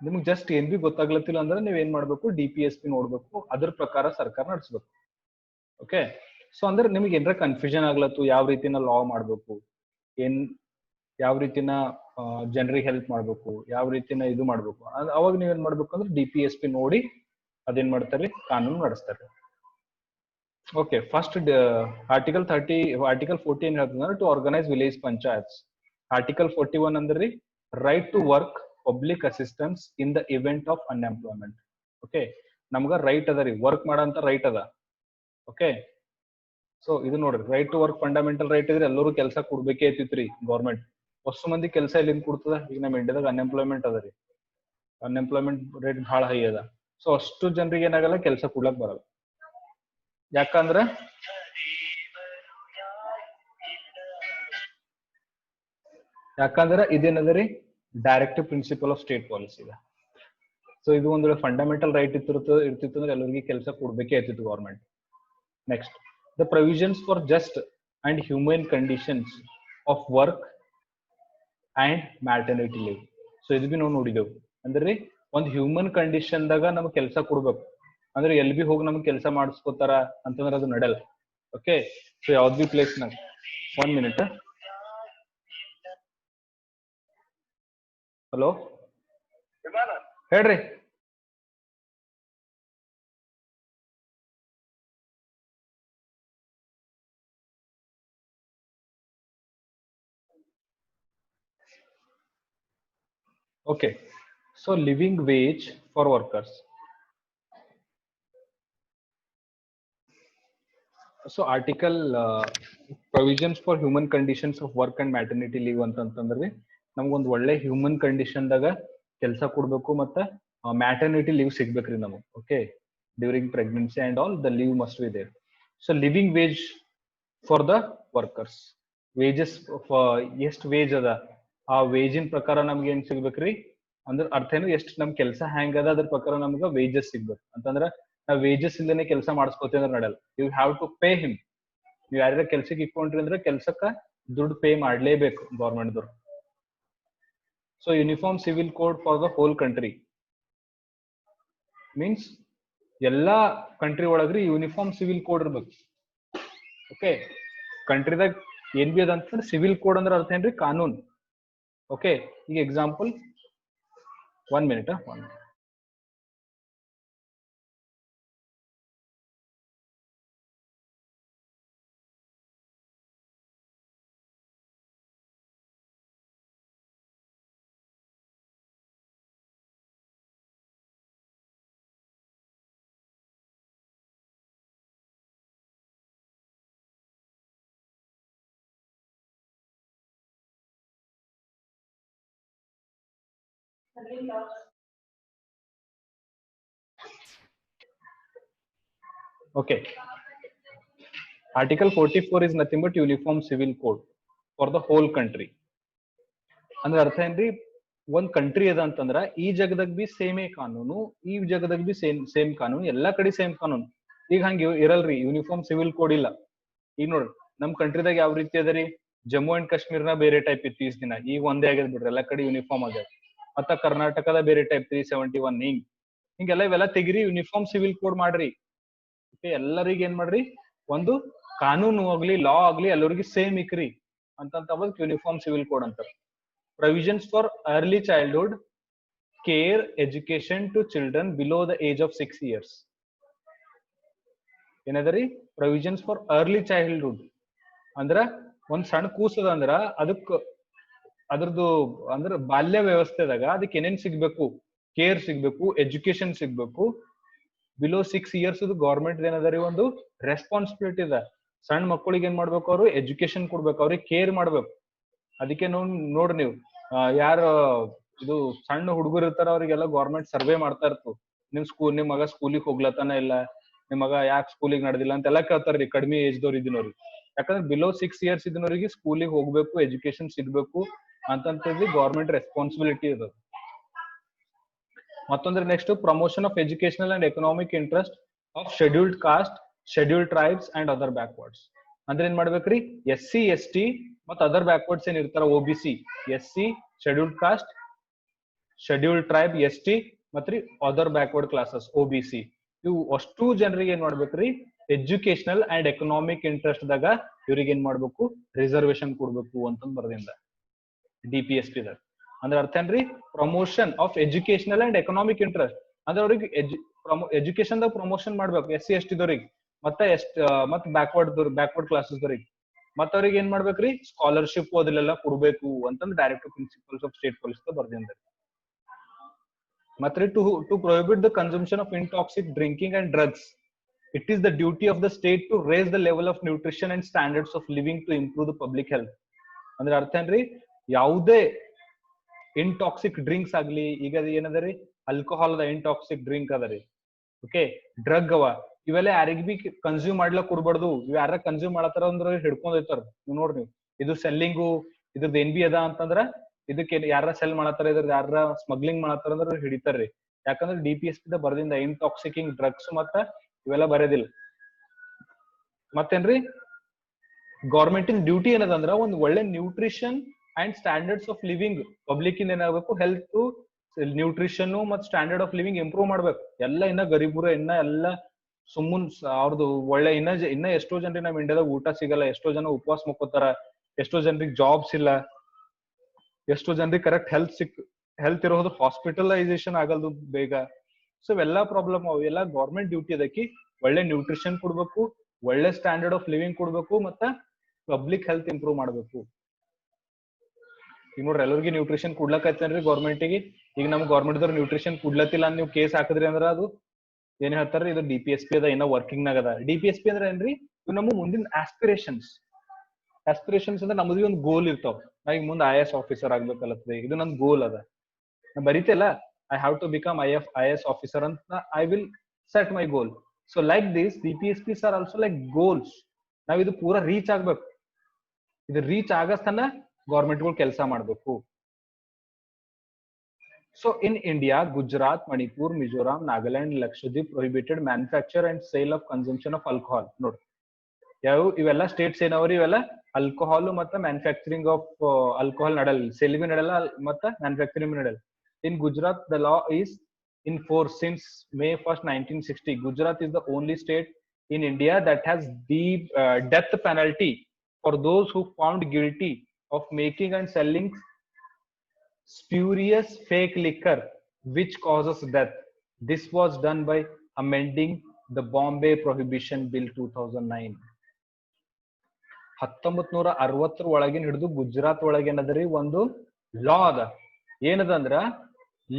ನಿಮ್ಗೆ ಜಸ್ಟ್ ಏನ್ ಬಿ ಗೊತ್ತಾಗ್ಲತ್ತಿಲ್ಲ ಅಂದ್ರೆ ನೀವ್ ಏನ್ ಮಾಡ್ಬೇಕು, DPSP ನೋಡ್ಬೇಕು, ಅದ್ರ ಪ್ರಕಾರ ಸರ್ಕಾರ ನಡೆಸ್ಬೇಕು. ಓಕೆ, ಸೊ ಅಂದ್ರೆ ನಿಮ್ಗೆ ಏನಾರ ಕನ್ಫ್ಯೂಷನ್ ಆಗ್ಲತ್ತು ಯಾವ ರೀತಿನ ಲಾ ಮಾಡ್ಬೇಕು, ಯಾವ ರೀತಿನ ಜನರಿಗೆ ಹೆಲ್ಪ್ ಮಾಡ್ಬೇಕು, ಯಾವ ರೀತಿನ ಇದು ಮಾಡ್ಬೇಕು, ಅವಾಗ ನೀವೇನ್ ಮಾಡ್ಬೇಕು ಅಂದ್ರೆ DPSP ನೋಡಿ ಅದೇನ್ ಮಾಡ್ತಾರೆ, ಕಾನೂನು ನಡೆಸ್ತಾರೆ. ಓಕೆ, ಫಸ್ಟ್ ಆರ್ಟಿಕಲ್ 40 ಏನ್ ಹೇಳ್ತಂದ್ರೆ to organise village panchayats. Article 41 ಅಂದ್ರೆ right to work, public assistance in the event of unemployment. Okay, ನಮ್ಗ ರೈಟ್ ಅದ ರೀ, ವರ್ಕ್ ಮಾಡಂತ ರೈಟ್ ಅದ. ಓಕೆ, ಸೊ ಇದು ನೋಡ್ರಿ, right to work fundamental right ಇದ್ರೆ ಎಲ್ಲರೂ ಕೆಲಸ ಕೊಡ್ಬೇಕೇ ಐತಿತ್ರಿ ಗೌರ್ಮೆಂಟ್. ಹೊಸ ಮಂದಿ ಕೆಲಸ ಎಲ್ಲಿಂದ ಕೊಡ್ತದ? ಈಗ ನಮ್ಮ ಇಂಡಿಯಾದಾಗ ಅನ್ಎಂಪ್ಲಾಯ್ಮೆಂಟ್ ಅದ ರೀ, ಅನ್ಎಂಪ್ಲಾಯ್ಮೆಂಟ್ ರೇಟ್ ಬಹಳ ಹೈ ಅದ. ಸೊ ಅಷ್ಟು ಜನರಿಗೆ ಏನಾಗಲ್ಲ, ಕೆಲಸ ಕೊಡ್ಲಕ್ ಬರಲ್ಲ. ಯಾಕಂದ್ರೆ ಇದೇನದ ರೀ, directive principle of state policy ಇದೆ. ಸೊ ಇದು ಒಂದು ಫಂಡಮೆಂಟಲ್ ರೈಟ್ ಇರ್ತಿತ್ತು ಅಂದ್ರೆ ಎಲ್ಲರಿಗೆ ಕೆಲಸ ಕೊಡ್ಬೇಕೇ ಇರ್ತಿತ್ತು government. Next, the provisions for just and human conditions of work and maternity leave. So ಇದು ಬಿ ನಾವು ನೋಡಿದೆವು. ಅಂದ್ರೆ ಒಂದು ಹ್ಯೂಮನ್ ಕಂಡೀಷನ್ ದಾಗ ನಮ್ಗೆ ಕೆಲಸ ಕೊಡ್ಬೇಕು ಅಂದ್ರೆ ಎಲ್ ಬಿ ಹೋಗಿ ನಮ್ಗೆ ಕೆಲಸ ಮಾಡಿಸ್ಕೋತಾರ ಅಂತಂದ್ರೆ ಅದು ನಡೆಯಲ್ಲ. ಓಕೆ, ಸೊ ಯಾವ್ದು ಬಿ ಪ್ಲೇಸ್ ನಾಗ 1 ಮಿನಿಟ್. ಹಲೋ ಹೇಳ್ರಿ. Okay, so living wage for workers. So article provisions for human conditions of work and maternity leave ಅಂತಂದ್ರೆ ನಮ್ಗೊಂದು ಒಳ್ಳೆ ಹ್ಯೂಮನ್ ಕಂಡೀಷನ್ ದಾಗ ಕೆಲಸ ಕೊಡ್ಬೇಕು ಮತ್ತೆ ಮ್ಯಾಟರ್ನಿಟಿ ಲೀವ್ ಸಿಗ್ಬೇಕ್ರಿ ನಮಗೆ. Okay, during pregnancy and all the leave must be there. So living wage for the workers, wages ಎಷ್ಟು ವೇಜ್ ಅದ ಆ ವೇಜಿನ ಪ್ರಕಾರ ನಮ್ಗೆ ಏನ್ ಸಿಗ್ಬೇಕ್ರಿ ಅಂದ್ರೆ ಅರ್ಥ ಏನು, ಎಷ್ಟು ನಮ್ ಕೆಲಸ ಹ್ಯಾಂಗ್ ಅದ ಅದ್ರ ಪ್ರಕಾರ ನಮ್ಗೆ ವೇಜಸ್ ಸಿಗ್ಬೇಕು. ಅಂತಂದ್ರ ನಾವ್ ವೇಜಸ್ ಇಲ್ಲದೇನೆ ಕೆಲಸ ಮಾಡಿಸ್ಕೋತೀವಿ ಅಂದ್ರೆ ನಡೆಯಲ್ಲ. You have to pay him. ನೀವು ಯಾರ್ಯಾರ ಕೆಲ್ಸಕ್ಕೆ ಇಟ್ಕೊಂಡ್ರಿ ಅಂದ್ರೆ ಕೆಲ್ಸಕ್ಕ ದುಡ್ಡು ಪೇ ಮಾಡ್ಲೇಬೇಕು ಗೌರ್ಮೆಂಟ್ ದವ್ರು. So uniform civil code for the whole country means ಎಲ್ಲಾ ಕಂಟ್ರಿ ಒಳಗ್ರಿ ಯೂನಿಫಾರ್ಮ್ ಸಿವಿಲ್ ಕೋಡ್ ಇರ್ಬೇಕು. ಓಕೆ, ಕಂಟ್ರಿದಾಗ ಏನ್ ಬಿ ಅದಂತಂದ್ರೆ ಸಿವಿಲ್ ಕೋಡ್ ಅಂದ್ರೆ ಅರ್ಥ ಏನ್ರಿ, ಕಾನೂನ್. ಓಕೆ, ಈಗ example 1 minute. Okay, Article 44 is nothing but Uniform Civil Code for the whole country. ಅಂದ್ರೆ ಅರ್ಥ ಏನ್ರಿ, ಒಂದ್ ಕಂಟ್ರಿ ಅದ ಅಂತಂದ್ರ ಈ ಜಗದಾಗ ಬಿ ಸೇಮೇ ಕಾನೂನು, ಈ ಜಗದಾಗ ಬಿ ಸೇಮ್ ಕಾನೂನು, ಎಲ್ಲಾ ಕಡೆ ಸೇಮ್ ಕಾನೂನು. ಈಗ ಹಂಗ ಇರಲ್ರಿ, ಯೂನಿಫಾರ್ಮ್ ಸಿವಿಲ್ ಕೋಡ್ ಇಲ್ಲ. ಈಗ ನೋಡ್ರಿ ನಮ್ ಕಂಟ್ರಿದಾಗ ಯಾವ ರೀತಿ ಅದ ರೀ, ಜಮ್ಮು ಅಂಡ್ ಕಾಶ್ಮೀರ್ನ ಬೇರೆ ಟೈಪ್ ಇತ್ತು ಈಸ್ ದಿನ, ಈಗ ಒಂದೇ ಆಗ್ಯದ ಬಿಡ್ರಿ, ಎಲ್ಲಾ ಕಡೆ ಯೂನಿಫಾರ್ಮ್ ಆಗ್ಯದ. ಮತ್ತ ಕರ್ನಾಟಕದ ಬೇರೆ ಟೈಪ್ 371 ಹಿಂಗೆಲ್ಲ ಇವೆಲ್ಲ ತೆಗಿರಿ, ಯೂನಿಫಾರ್ಮ್ ಸಿವಿಲ್ ಕೋಡ್ ಮಾಡ್ರಿ. ಎಲ್ಲರಿಗ ಏನ್ ಮಾಡ್ರಿ, ಒಂದು ಕಾನೂನು ಆಗ್ಲಿ ಲಾ ಆಗ್ಲಿ ಎಲ್ಲರಿಗೂ ಸೇಮ್ ಇಕ್ರಿ ಅಂತ ಯೂನಿಫಾರ್ಮ್ ಸಿವಿಲ್ ಕೋಡ್ ಅಂತಾರೆ. Provisions for early childhood care education to children below the age of 6 years. ಏನದರಿ, ಪ್ರೊವಿಷನ್ಸ್ ಫಾರ್ ಅರ್ಲಿ ಚೈಲ್ಡ್ಹುಡ್ ಅಂದ್ರ ಒಂದ್ ಸಣ್ಣ ಕೂಸದ ಅಂದ್ರ ಅದ್ರದ್ದು ಅಂದ್ರ ಬಾಲ್ಯ ವ್ಯವಸ್ಥೆದಾಗ ಅದಕ್ಕೆ ಏನೇನ್ ಸಿಗ್ಬೇಕು, ಕೇರ್ ಸಿಗ್ಬೇಕು, ಎಜುಕೇಶನ್ ಸಿಗ್ಬೇಕು. ಬಿಲೋ 6 years ಗೌರ್ಮೆಂಟ್ ಏನದ ರೀ ಒಂದು ರೆಸ್ಪಾನ್ಸಿಬಿಲಿಟಿ ಇದೆ. ಸಣ್ಣ ಮಕ್ಕಳಿಗೆ ಏನ್ ಮಾಡ್ಬೇಕು, ಅವ್ರು ಎಜುಕೇಶನ್ ಕೊಡ್ಬೇಕು, ಅವ್ರಿಗೆ ಕೇರ್ ಮಾಡ್ಬೇಕು. ಅದಕ್ಕೆ ನೋಡ್ರಿ ನೀವು ಯಾರು ಇದು ಸಣ್ಣ ಹುಡುಗರು ಇರ್ತಾರ ಅವ್ರಿಗೆಲ್ಲ ಗೌರ್ಮೆಂಟ್ ಸರ್ವೆ ಮಾಡ್ತಾ ಇರ್ತು, ನಿಮ್ ಮಗ ಸ್ಕೂಲಿಗೆ ಹೋಗ್ಲತ್ತಾನ ಇಲ್ಲ, ನಿಮ್ ಮಗ ಯಾಕೆ ಸ್ಕೂಲಿಗೆ ನಡೆದಿಲ್ಲ ಅಂತೆಲ್ಲ ಕೇಳ್ತಾರ್ರಿ ಕಡಿಮೆ ಏಜ್ ದವ್ರು ಇದನ್ನವ್ರಿಗೆ. ಯಾಕಂದ್ರೆ ಬಿಲೋ 6 years ಇದನ್ನವ್ರಿಗೆ ಸ್ಕೂಲಿಗೆ ಹೋಗ್ಬೇಕು, ಎಜುಕೇಶನ್ ಸಿಗ್ಬೇಕು ಅಂತಂತೇಳಿ ಗೌರ್ಮೆಂಟ್ ರೆಸ್ಪಾನ್ಸಿಬಿಲಿಟಿ ಇದೆ. ಮತ್ತೊಂದ್ರೆ next, promotion of educational and economic interest of scheduled caste, scheduled tribes and other backwards. ಅಂದ್ರೆ ಏನ್ ಮಾಡ್ಬೇಕ್ರಿ, SC ST ಮತ್ ಅದರ್ ಬ್ಯಾಕ್ವರ್ಡ್ಸ್ ಏನ್ ಇರ್ತಾರ, OBC, SC, scheduled caste, scheduled tribe, ST ಮತ್ರಿ ಅದರ್ ಬ್ಯಾಕ್ವರ್ಡ್ ಕ್ಲಾಸಸ್ OBC. ಇವು ಅಷ್ಟು ಜನರಿಗೆ ಏನ್ ಮಾಡ್ಬೇಕ್ರಿ, ಎಜುಕೇಶನಲ್ ಅಂಡ್ ಎಕನಾಮಿಕ್ ಇಂಟ್ರೆಸ್ಟ್ ದಾಗ ಇವ್ರಿಗೆ ಏನ್ ಮಾಡ್ಬೇಕು, ರಿಸರ್ವೇಶನ್ ಕೊಡ್ಬೇಕು ಅಂತಂದ್ ಬರ್ದಿಂದ DPSP ದಾಗ. ಅಂದ್ರೆ ಅರ್ಥ ಏನ್ರಿ, promotion of educational and economic interest. ಅಂದ್ರೆ ಅವ್ರಿಗೆ ಎಜುಕೇಶನ್ ದಾಗ ಪ್ರಮೋಷನ್ ಮಾಡ್ಬೇಕು SC ST ದವ್ರಿಗೆ, ಮತ್ತ ಬ್ಯಾಕ್ವರ್ಡ್ ಕ್ಲಾಸಸ್ ದವ್ರಿಗೆ. ಮತ್ತ ಅವ್ರಿಗೆ ಏನ್ ಮಾಡ್ಬೇಕ್ರಿ, ಸ್ಕಾಲರ್ಶಿಪ್ ಅದೆಲ್ಲ ಕೊಡ್ಬೇಕು ಅಂತಂದ್ direct principles of state policy ಬರ್ದಿಂದ. ಮತ್ತೆ to prohibit the consumption of intoxic drinking and drugs, it is the duty of the state to raise the level of nutrition and standards of living to improve the public health. ಅಂದ್ರೆ ಅರ್ಥ ಏನ್ರಿ, ಯಾವುದೇ ಇಂಟಾಕ್ಸಿಕ್ drinks ಆಗ್ಲಿ, ಈಗ ಏನದರಿ alcohol ಅದ ಇಂಟಾಕ್ಸಿಕ್ drink ಅದರಿ, okay, drug ಅವ, ಇವೆಲ್ಲ ಯಾರಿಗ್ ಬಿ ಕನ್ಸ್ಯೂಮ್ ಮಾಡ್ಲಕ್ ಕೊಡ್ಬಾರ್ದು. ಇವ್ ಯಾರ ಕನ್ಸ್ಯೂಮ್ ಮಾಡತ್ತಾರ ಅಂದ್ರೆ ಹಿಡ್ಕೊಂಡ್ ಹೋಯ್ತಾರ. ನೀವು ನೋಡ್ರಿ, ಇದು ಸೆಲ್ಲಿಂಗು ಇದ್ರದ್ದು ಏನ್ ಬಿ ಅದ ಅಂತಂದ್ರ ಇದಕ್ಕೆ ಯಾರ ಸೆಲ್ ಮಾಡತ್ತಾರ, ಇದ್ರ ಯಾರ ಸ್ಮಗ್ಲಿಂಗ್ ಮಾಡತ್ತಾರ ಅಂದ್ರೆ ಹಿಡಿತಾರ್ರಿ. ಯಾಕಂದ್ರೆ DPSP ದ ಬರ್ದಿಂದ ಇಂಟಾಕ್ಸಿಕಿಂಗ್ ಡ್ರಗ್ಸ್ ಮತ್ತ ಇವೆಲ್ಲ ಬರೋದಿಲ್ಲ. ಮತ್ತೇನ್ರಿ, ಗೌರ್ಮೆಂಟ್ ಇನ್ ಡ್ಯೂಟಿ ಏನದಂದ್ರ ಒಂದ್ ಒಳ್ಳೆ nutrition and standards of living public ಇಂದ ಏನಾಗಬೇಕು, ಹೆಲ್ತ್, ನ್ಯೂಟ್ರಿಷನ್ ಮತ್ ಸ್ಟ್ಯಾಂಡರ್ಡ್ ಆಫ್ ಲಿವಿಂಗ್ ಇಂಪ್ರೂವ್ ಮಾಡ್ಬೇಕು. ಎಲ್ಲ ಇನ್ನ ಗರೀಬರು ಎಲ್ಲ ಸುಮ್ಮನ್ ಅವ್ರದ್ದು ಒಳ್ಳೆ ಇನ್ನ ಎಷ್ಟೋ ಜನರಿಗೆ ನಮ್ ಇಂಡಿಯಾದಾಗ ಊಟ ಸಿಗಲ್ಲ, ಎಷ್ಟೋ ಜನ ಉಪವಾಸ ಮುಕ್ಕೋತಾರ, ಎಷ್ಟೋ ಜನರಿಗೆ ಜಾಬ್ಸ್ ಇಲ್ಲ, ಎಷ್ಟೋ ಜನರಿಗೆ ಕರೆಕ್ಟ್ ಹೆಲ್ತ್ ಇರೋದು, ಹಾಸ್ಪಿಟಲೈಸೇಷನ್ ಆಗಲ್ದು ಬೇಗ. ಸೊ ಇವೆಲ್ಲಾ ಪ್ರಾಬ್ಲಮ್ ಅವೆಲ್ಲ ಗೌರ್ಮೆಂಟ್ ಡ್ಯೂಟಿ ಅದಕ್ಕೆ ಒಳ್ಳೆ ನ್ಯೂಟ್ರಿಷನ್ ಕೊಡ್ಬೇಕು, ಒಳ್ಳೆ ಸ್ಟ್ಯಾಂಡರ್ಡ್ ಆಫ್ ಲಿವಿಂಗ್ ಕೊಡ್ಬೇಕು, ಮತ್ತ ಪಬ್ಲಿಕ್ ಹೆಲ್ತ್ ಇಂಪ್ರೂವ್ ಮಾಡ್ಬೇಕು. ಈಗ ನೋಡ್ರಿ, ಎಲ್ಲರಿಗೂ ನ್ಯೂಟ್ರಿಷನ್ ಕೊಡ್ಲಕತ್ತೇನ್ರಿ ಗೌರ್ಮೆಂಟಿಗೆ. ಈಗ ನಮ್ ಗೌರ್ಮೆಂಟ್ ದವ್ರು ನ್ಯೂಟ್ರಿಷನ್ ಕೊಡ್ಲತ್ತಿಲ್ಲ ಅಂತ ನೀವು ಕೇಸ್ ಹಾಕಿದ್ರಿ ಅಂದ್ರ ಅದು ಏನ್ ಹೇಳ್ತಾರ, ಇದು DPSP ಅದ, ಇನ್ನ ವರ್ಕಿಂಗ್ ನಾಗ ಅದ. DPSP ಅಂದ್ರೆ ಏನ್ರಿ, ಇವ್ ನಮ್ಮ ಮುಂದಿನ ಆಸ್ಪಿರೇಷನ್ಸ್ ಅಂದ್ರೆ ನಮ್ಮದು ಒಂದು ಗೋಲ್ ಇರ್ತಾವ. ನಾ ಈಗ ಮುಂದೆ IAS ಆಫೀಸರ್ ಆಗ್ಬೇಕಲ್ಲತ್ತದೆ, ಇದು ನನ್ ಗೋಲ್ ಅದ. ನಾ ಬರೀತಿಲ್ಲ, I have to become IAS officer ಅಂತ I will set my goal. So like this DPSPs are also like goals. ನಾವ್ ಇದು ಪೂರಾ ರೀಚ್ ಆಗ್ಬೇಕು. ಇದು ರೀಚ್ ಆಗಸ್ತನ ಗೌರ್ಮೆಂಟ್ಗಳು ಕೆಲಸ ಮಾಡ್ಬೇಕು. So in India, Gujarat, Manipur, Mizoram, Nagaland, Lakshadweep prohibited manufacture and sale of consumption of alcohol. ನೋಡ್ರಿ, ಯಾವ ಇವೆಲ್ಲ ಸ್ಟೇಟ್ಸ್ ಏನವ್ರಿ, ಇವೆಲ್ಲ ಆಲ್ಕೋಹಾಲ್ ಮತ್ತೆ ಮ್ಯಾನುಫ್ಯಾಕ್ಚರಿಂಗ್ ಆಫ್ ಆಲ್ಕೋಹಾಲ್ ನಡಲ್, ಸೇಲ್ ಬಿ ನಡೆಲ್ಲ, ಮತ್ತೆ ಮ್ಯಾನುಫ್ಯಾಕ್ಚರಿಂಗ್ ನಡೆಲ್ಲ. In Gujarat, the law is in force since May 1st, 1960. Gujarat is the only state in India that has the death penalty for those who found guilty of making and selling spurious fake liquor which causes death. This was done by amending the Bombay Prohibition Bill 2009. 1960 ಒಳಗಿನ ಹಿಡಿದು ಗುಜರಾತ್ ಒಳಗೆ ಏನದರಿ ಒಂದು ಲಾ ಅದ. ಏನದ ಅಂದ್ರ,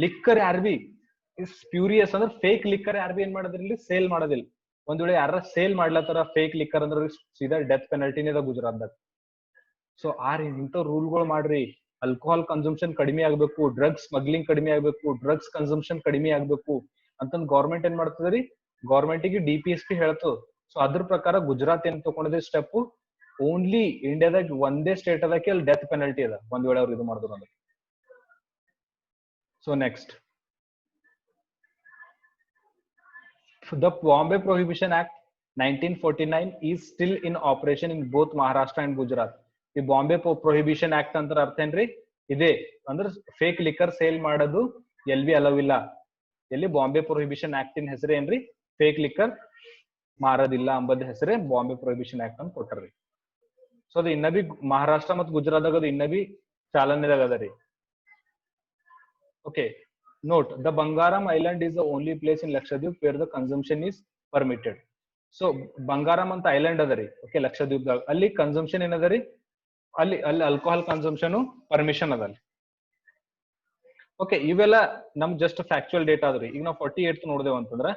liquor ಯಾರ್ B spurious ಅಂದ್ರೆ fake liquor ಯಾರ್ ಬಿ ಏನ್ ಮಾಡೋದ್ರಲ್ಲಿ ಸೇಲ್ ಮಾಡೋದಿಲ್ಲ. ಒಂದ್ ವೇಳೆ ಯಾರ ಸೇಲ್ ಮಾಡ್ಲತ್ತಾರ ಫೇಕ್ ಲಿಕ್ಕರ್ ಅಂದ್ರೆ ಸೀದಾ ಡೆತ್ ಪೆನಲ್ಟಿನೇ ಅದ ಗುಜರಾತ್ದಾಗ. ಸೊ ಇಂಥ ರೂಲ್ಗಳು ಮಾಡ್ರಿ. ಆಲ್ಕೋಹಾಲ್ ಕನ್ಸಂಪ್ಷನ್ ಕಡಿಮೆ ಆಗ್ಬೇಕು, ಡ್ರಗ್ಸ್ ಸ್ಮಗ್ಲಿಂಗ್ ಕಡಿಮೆ ಆಗ್ಬೇಕು, ಡ್ರಗ್ಸ್ ಕನ್ಸಂಪ್ಷನ್ ಕಡಿಮೆ ಆಗ್ಬೇಕು ಅಂತಂದ್ ಗೌರ್ಮೆಂಟ್ ಏನ್ ಮಾಡ್ತದ್ರಿ, ಗೌರ್ಮೆಂಟಿಗೆ DPSP ಹೇಳ್ತದ. ಸೊ ಅದ್ರ ಪ್ರಕಾರ ಗುಜರಾತ್ ಏನ್ ತಗೊಂಡಿದೆ ಸ್ಟೆಪ್, ಓನ್ಲಿ ಇಂಡಿಯಾದಾಗ ಒಂದೇ ಸ್ಟೇಟ್ ಅದಕ್ಕೆ ಅಲ್ಲಿ ಡೆತ್ ಪೆನಲ್ಟಿ ಅದ ಒಂದ್ ವೇಳೆ ಅವ್ರು ಇದು ಮಾಡಿದ್ರು ಅಂದ್ರೆ. So next, the Bombay Prohibition Act 1949 is still in operation in both Maharashtra and Gujarat. ಈ ಬಾಂಬೆ ಪ್ರೊಹಿಬಿಷನ್ ಆಕ್ಟ್ ಅಂತ ಅರ್ಥ ಏನ್ರಿ, ಇದೆ ಅಂದ್ರೆ ಫೇಕ್ ಲಿಕ್ಕರ್ ಸೇಲ್ ಮಾಡೋದು ಎಲ್ಲಿ ಅಲವ್ ಇಲ್ಲ. ಎಲ್ಲಿ ಬಾಂಬೆ ಪ್ರೊಹಿಬಿಷನ್ ಆಕ್ಟ್ ಇನ್ ಹೆಸರೇ ಏನ್ರಿ, ಫೇಕ್ ಲಿಕ್ಕರ್ ಮಾರೋದಿಲ್ಲ ಅಂಬದ್ ಹೆಸರೇ ಬಾಂಬೆ ಪ್ರೊಹಿಬಿಷನ್ ಆಕ್ಟ್ ಅಂತ ಕೊಟ್ಟರ್ರಿ. ಸೊ ಅದು ಇನ್ನ ಬಿ ಮಹಾರಾಷ್ಟ್ರ ಮತ್ತು ಗುಜರಾತ್ದಾಗ ಅದು ಇನ್ನ ಬಿ ಚಾಲನೆದಾಗ ಅದ ರೀ. Okay, note, the Bangaram Island is the only place in Lakshadweep where the consumption is permitted. So Bangaram ಅಂತ ಐಲ್ಯಾಂಡ್ ಅದರಿ, ಓಕೆ, ಲಕ್ಷದ್ವೀಪ್ ದಾಗ. ಅಲ್ಲಿ ಕನ್ಸಂಪ್ಷನ್ ಏನದರಿ, ಅಲ್ಲಿ ಆಲ್ಕೋಹಾಲ್ ಕನ್ಸಂಪ್ಷನ್ ಪರ್ಮಿಷನ್ ಅದಲ್ಲಿ. ಓಕೆ, ಇವೆಲ್ಲ ನಮ್ ಜಸ್ಟ್ ಫ್ಯಾಕ್ಚುಯಲ್ ಡೇಟಾ ಅದ್ರಿ. ಈಗ ನಾವು 48 ನೋಡ್ದೇವ್ ಅಂತಂದ್ರ,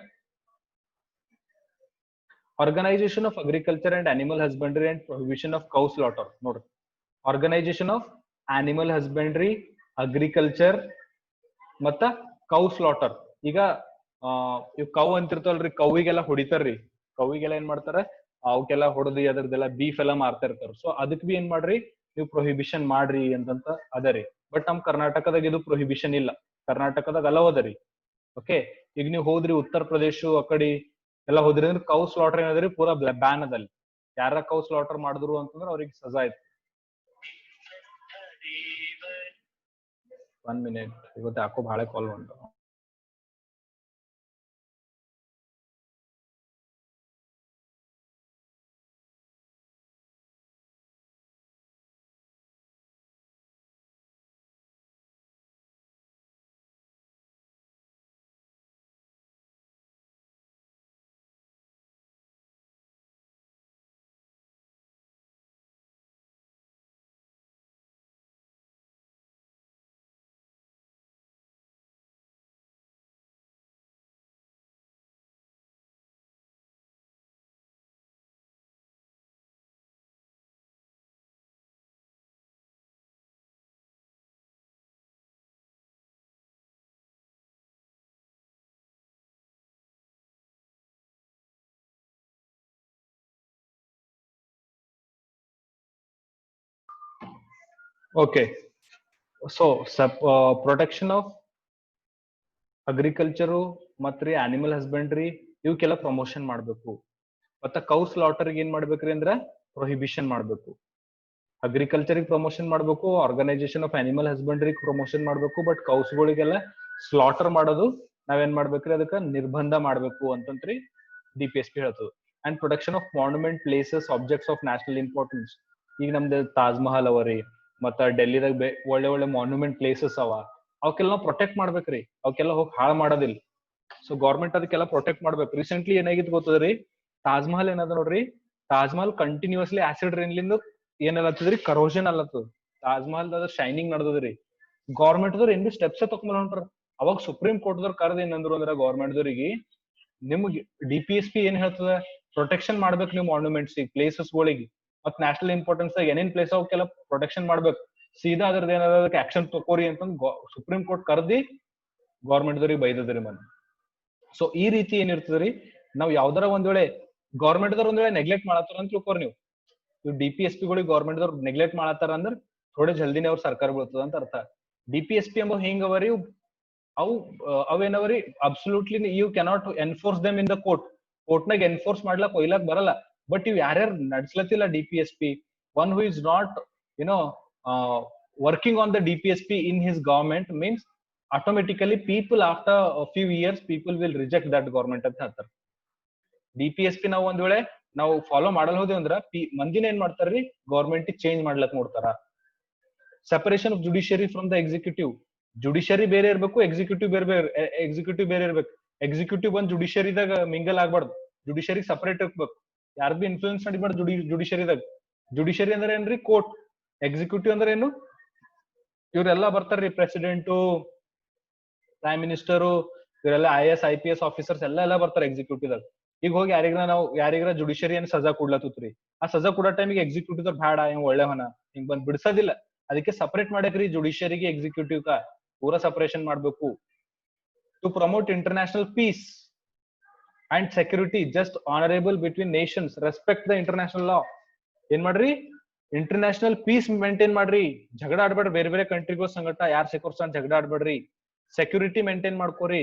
organisation of agriculture and animal husbandry and prohibition of cow slaughter. ನೋಡ್ರಿ, organisation of animal husbandry, agriculture ಮತ್ತ ಕೌ ಸ್ಲಾಟರ್. ಈಗ ಇವ್ ಕೌ ಅಂತಿರ್ತವಲ್ರಿ, ಕೌವಿಗೆಲ್ಲ ಹೊಡಿತಾರ್ರಿ. ಕೌವಿಗೆಲ್ಲ ಏನ್ ಮಾಡ್ತಾರ, ಅವಕ್ಕೆಲ್ಲ ಹೊಡೆದು ಅದ್ರದ್ದೆಲ್ಲ ಬೀಫ್ ಎಲ್ಲ ಮಾರ್ತಾ ಇರ್ತಾರ. ಸೊ ಅದಕ್ ಬಿ ಏನ್ ಮಾಡ್ರಿ, ನೀವು ಪ್ರೊಹಿಬಿಷನ್ ಮಾಡ್ರಿ ಅಂತಂತ ಅದರಿ. ಬಟ್ ನಮ್ ಕರ್ನಾಟಕದಾಗ ಇದು ಪ್ರೊಹಿಬಿಷನ್ ಇಲ್ಲ, ಕರ್ನಾಟಕದಾಗ ಅಲವ್ ಅದರಿ. ಓಕೆ, ಈಗ ನೀವು ಹೋದ್ರಿ ಉತ್ತರ ಪ್ರದೇಶ ಆ ಕಡೆ ಎಲ್ಲ ಹೋದ್ರಿ ಅಂದ್ರೆ ಕೌ ಸ್ಲಾಟರ್ ಏನದ್ರಿ ಪೂರಾ ಬ್ಯಾನ್ ಅದಲ್ಲಿ. ಯಾರ ಕೌ ಸ್ಲಾಟರ್ ಮಾಡಿದ್ರು ಅಂತಂದ್ರೆ ಅವ್ರಿಗೆ ಸಜಾ ಇತ್ತು. 1 minute ಇವತ್ತು ಯಾಕೋ ಬಹಳ ಕಾಲ್ ಉಂಟು. Okay, so protection of agriculture ಮತ್ರಿ ಆನಿಮಲ್ ಹಸ್ಬೆಂಡ್ರಿ ಇವಕ್ಕೆಲ್ಲ ಪ್ರಮೋಷನ್ ಮಾಡ್ಬೇಕು. ಮತ್ತ ಕೌ ಸ್ಲಾಟರ್ ಏನ್ ಮಾಡ್ಬೇಕ್ರಿ ಅಂದ್ರ ಪ್ರೊಹಿಬಿಷನ್ ಮಾಡ್ಬೇಕು. ಅಗ್ರಿಕಲ್ಚರ್ ಪ್ರಮೋಷನ್ ಮಾಡ್ಬೇಕು, organisation of animal husbandry promotion ಮಾಡ್ಬೇಕು, ಬಟ್ ಕೌಸ್ಗಳಿಗೆಲ್ಲ ಸ್ಲಾಟರ್ ಮಾಡೋದು ನಾವೇನ್ ಮಾಡ್ಬೇಕ್ರಿ ಅದಕ್ಕ ನಿರ್ಬಂಧ ಮಾಡ್ಬೇಕು ಅಂತಂತ್ರಿ DPSP ಹೇಳ್ತದೆ. And protection of monument places objects of national importance. ಈಗ ನಮ್ದು ತಾಜ್ ಮಹಲ್ ಅವರಿ, ಮತ್ತ ಡೆಲ್ಲಿದಾಗ ಒಳ್ಳೆ ಒಳ್ಳೆ ಮಾನ್ಯುಮೆಂಟ್ ಪ್ಲೇಸಸ್ ಅವ, ಅವಕ್ಕೆಲ್ಲ ನಾವು ಪ್ರೊಟೆಕ್ಟ್ ಮಾಡ್ಬೇಕ್ರಿ, ಅವಕ್ಕೆಲ್ಲ ಹೋಗಿ ಹಾಳು ಮಾಡೋದಿಲ್ಲ. ಸೊ ಗೌರ್ಮೆಂಟ್ ಅದಕ್ಕೆಲ್ಲ ಪ್ರೊಟೆಕ್ಟ್ ಮಾಡ್ಬೇಕು. ರೀಸೆಂಟ್ಲಿ ಏನಾಗಿತ್ತು ಗೊತ್ತದ್ರಿ, ತಾಜ್ ಮಹಲ್ ಏನದ ನೋಡ್ರಿ, ತಾಜ್ ಮಹಲ್ ಕಂಟಿನ್ಯೂಸ್ಲಿ ಆಸಿಡ್ ರೈನ್ಲಿಂದ ಏನಲ್ಲತ್ತದ್ರಿ, ಕರೋಷನ್ ಅಲ್ಲತ್ತದ. ತಾಜ್ ಮಹಲ್ ಅದ್ರ ಶೈನಿಂಗ್ ನಡ್ದದ್ರಿ. ಗೌರ್ಮೆಂಟ್ ದವ್ರು ಏನ್ ಸ್ಟೆಪ್ಸ್ ತಗೊಂಡ್ ಹೊಂಟ್ರ. ಅವಾಗ ಸುಪ್ರೀಂ ಕೋರ್ಟ್ ದವ್ರು ಕರ್ದ ಏನಂದ್ರು ಅಂದ್ರ ಗೌರ್ಮೆಂಟ್ ದವ್ರಿಗೆ, ನಿಮ್ಗೆ DPSP ಏನ್ ಹೇಳ್ತದ, ಪ್ರೊಟೆಕ್ಷನ್ ಮಾಡ್ಬೇಕು ನೀವು ಮಾನ್ಯುಮೆಂಟ್ಸ್ ಪ್ಲೇಸಸ್ ಗಳಿಗೆ, ಮತ್ ನ್ಯಾಷನಲ್ ಇಂಪಾರ್ಟೆನ್ಸ್ ಏನೇನ್ ಪ್ಲೇಸ್ ಅವಕ್ಕೆಲ್ಲ ಪ್ರೊಟೆಕ್ಷನ್ ಮಾಡ್ಬೇಕು, ಸೀದಾ ಅದ್ರದ್ದು ಏನಾದ್ರು ಆಕ್ಷನ್ ತಕೋರಿ ಅಂತಂದ್ ಸುಪ್ರೀಂ ಕೋರ್ಟ್ ಕರ್ದಿ ಗೌರ್ಮೆಂಟ್ ದವ್ರಿಗೆ ಬೈದದ್ರಿ ಮನ್. ಸೊ ಈ ರೀತಿ ಏನಿರ್ತದ್ರಿ, ನಾವ್ ಯಾವ್ದಾರ ಒಂದ್ ವೇಳೆ ಗೌರ್ಮೆಂಟ್ ದವ್ರ ಒಂದ್ ವೇಳೆ ನೆಗ್ಲೆಕ್ಟ್ ಮಾಡತ್ತಾರ ಅಂತ ತಿಳ್ಕೊರಿ ನೀವು, DPSP ಗಳಿಗೆ ಗೌರ್ಮೆಂಟ್ ದವ್ರು ನೆಗ್ಲೆಕ್ಟ್ ಮಾಡತ್ತಾರ ಅಂದ್ರ ಥೋಡೆ ಜಲ್ದಿನೇ ಅವ್ರ ಸರ್ಕಾರ ಬೀಳ್ತದ ಅಂತ ಅರ್ಥ. DPSP ಎಂಬ ಹಿಂಗ್ ಅವರಿ, ಅವೇನವರಿ absolutely you cannot enforce them in the ಕೋರ್ಟ್ನಾಗ ಎನ್ಫೋರ್ಸ್ ಮಾಡ್ಲಕ್ ಒಯ್ಲಕ್ ಬರಲ್ಲ. ಬಟ್ ಇವ್ ಯಾರ್ಯಾರು ನಡ್ಸ್ಲತ್ತಿಲ್ಲ DPSP, one who is not you know working on the DPSP in his government means automatically people after a few years people will reject that government ಅಂತ ಹೇಳ್ತಾರೆ. DPSP ನಾವು ಒಂದ್ ವೇಳೆ ನಾವು ಫಾಲೋ ಮಾಡಲ್ ಹೋದ್ವಿ ಅಂದ್ರ ಮಂದಿನ ಏನ್ ಮಾಡ್ತಾರ್ರಿ, ಗೌರ್ಮೆಂಟ್ ಚೇಂಜ್ ಮಾಡ್ಲಕ್ ನೋಡ್ತಾರ. Separation of judiciary from the executive. Judiciary ಬೇರೆ ಇರ್ಬೇಕು, ಎಕ್ಸಿಕ್ಯೂಟಿವ್ ಬೇರೆ ಇರ್ಬೇಕು. ಎಕ್ಸಿಕ್ಯೂಟಿವ್ ಬಂದ್ ಜುಡಿಷಿಯರಿದಾಗ ಮಿಂಗಲ್ ಆಗ್ಬಾರ್ದು, ಜುಡಿಷಿಯರಿ ಸಪರೇಟ್ ಇರ್ಬೇಕು, ಯಾರು ಬಿ ಇನ್ಫ್ಲೂಯೆನ್ಸ್ ಮಾಡಿಬಾರ್ದು ಜುಡಿಷಿಯರಿದಾಗ. ಜುಡಿಷಿಯರಿ ಅಂದ್ರೆ ಏನ್ರಿ, ಕೋರ್ಟ್. ಎಕ್ಸಿಕ್ಯೂಟಿವ್ ಅಂದ್ರೆ ಏನು, ಇವ್ರೆಲ್ಲಾ ಬರ್ತಾರ್ರಿ, ಪ್ರೆಸಿಡೆಂಟು, ಪ್ರೈಮ್ ಮಿನಿಸ್ಟರು, ಇವರೆಲ್ಲ IAS IPS ಆಫೀಸರ್ಸ್ ಎಲ್ಲ ಬರ್ತಾರೆ ಎಕ್ಸಿಕ್ಯೂಟಿವ್ ದಾಗ. ಈಗ ಹೋಗಿ ಯಾರಿಗಾರ ಜುಡಿಷಿಯರಿ ಏನ್ ಸಜಾ ಕೊಡ್ಲತ್ರಿ, ಆ ಸಜಾ ಕೊಡೋ ಟೈಮಿಗೆ ಎಕ್ಸಿಕ್ಯೂಟಿವ್ ದಾಗ ಬ್ಯಾಡ, ಹಿಂಗ್ ಒಳ್ಳೆವನ ಹಿಂಗ್ ಬಂದ್ ಬಿಡ್ಸೋದಿಲ್ಲ. ಅದಕ್ಕೆ ಸಪರೇಟ್ ಮಾಡಕ್ರಿ ಜುಡಿಷಿಯರಿಗೆ ಎಕ್ಸಿಕ್ಯೂಟಿವ್ ಕ ಪೂರಾ ಸಪರೇಷನ್ ಮಾಡ್ಬೇಕು. To promote international peace and security just honourable between nations, respect the international law. ಏನ್ ಮಾಡ್ರಿ, ಇಂಟರ್ನ್ಯಾಷನಲ್ ಪೀಸ್ ಮೇಂಟೈನ್ ಮಾಡ್ರಿ, ಜಗಳ ಆಡ್ಬೇಡ್ರಿ, ಬೇರೆ ಬೇರೆ ಕಂಟ್ರಿಗಳ ಸಂಗಟ ಯಾರ್ ಸಿಕ್ಕೋರ್ಸ್ ಜಗಳ ಆಡ್ಬೇಡ್ರಿ. ಸೆಕ್ಯೂರಿಟಿ ಮೇಂಟೈನ್ ಮಾಡ್ಕೋರಿ,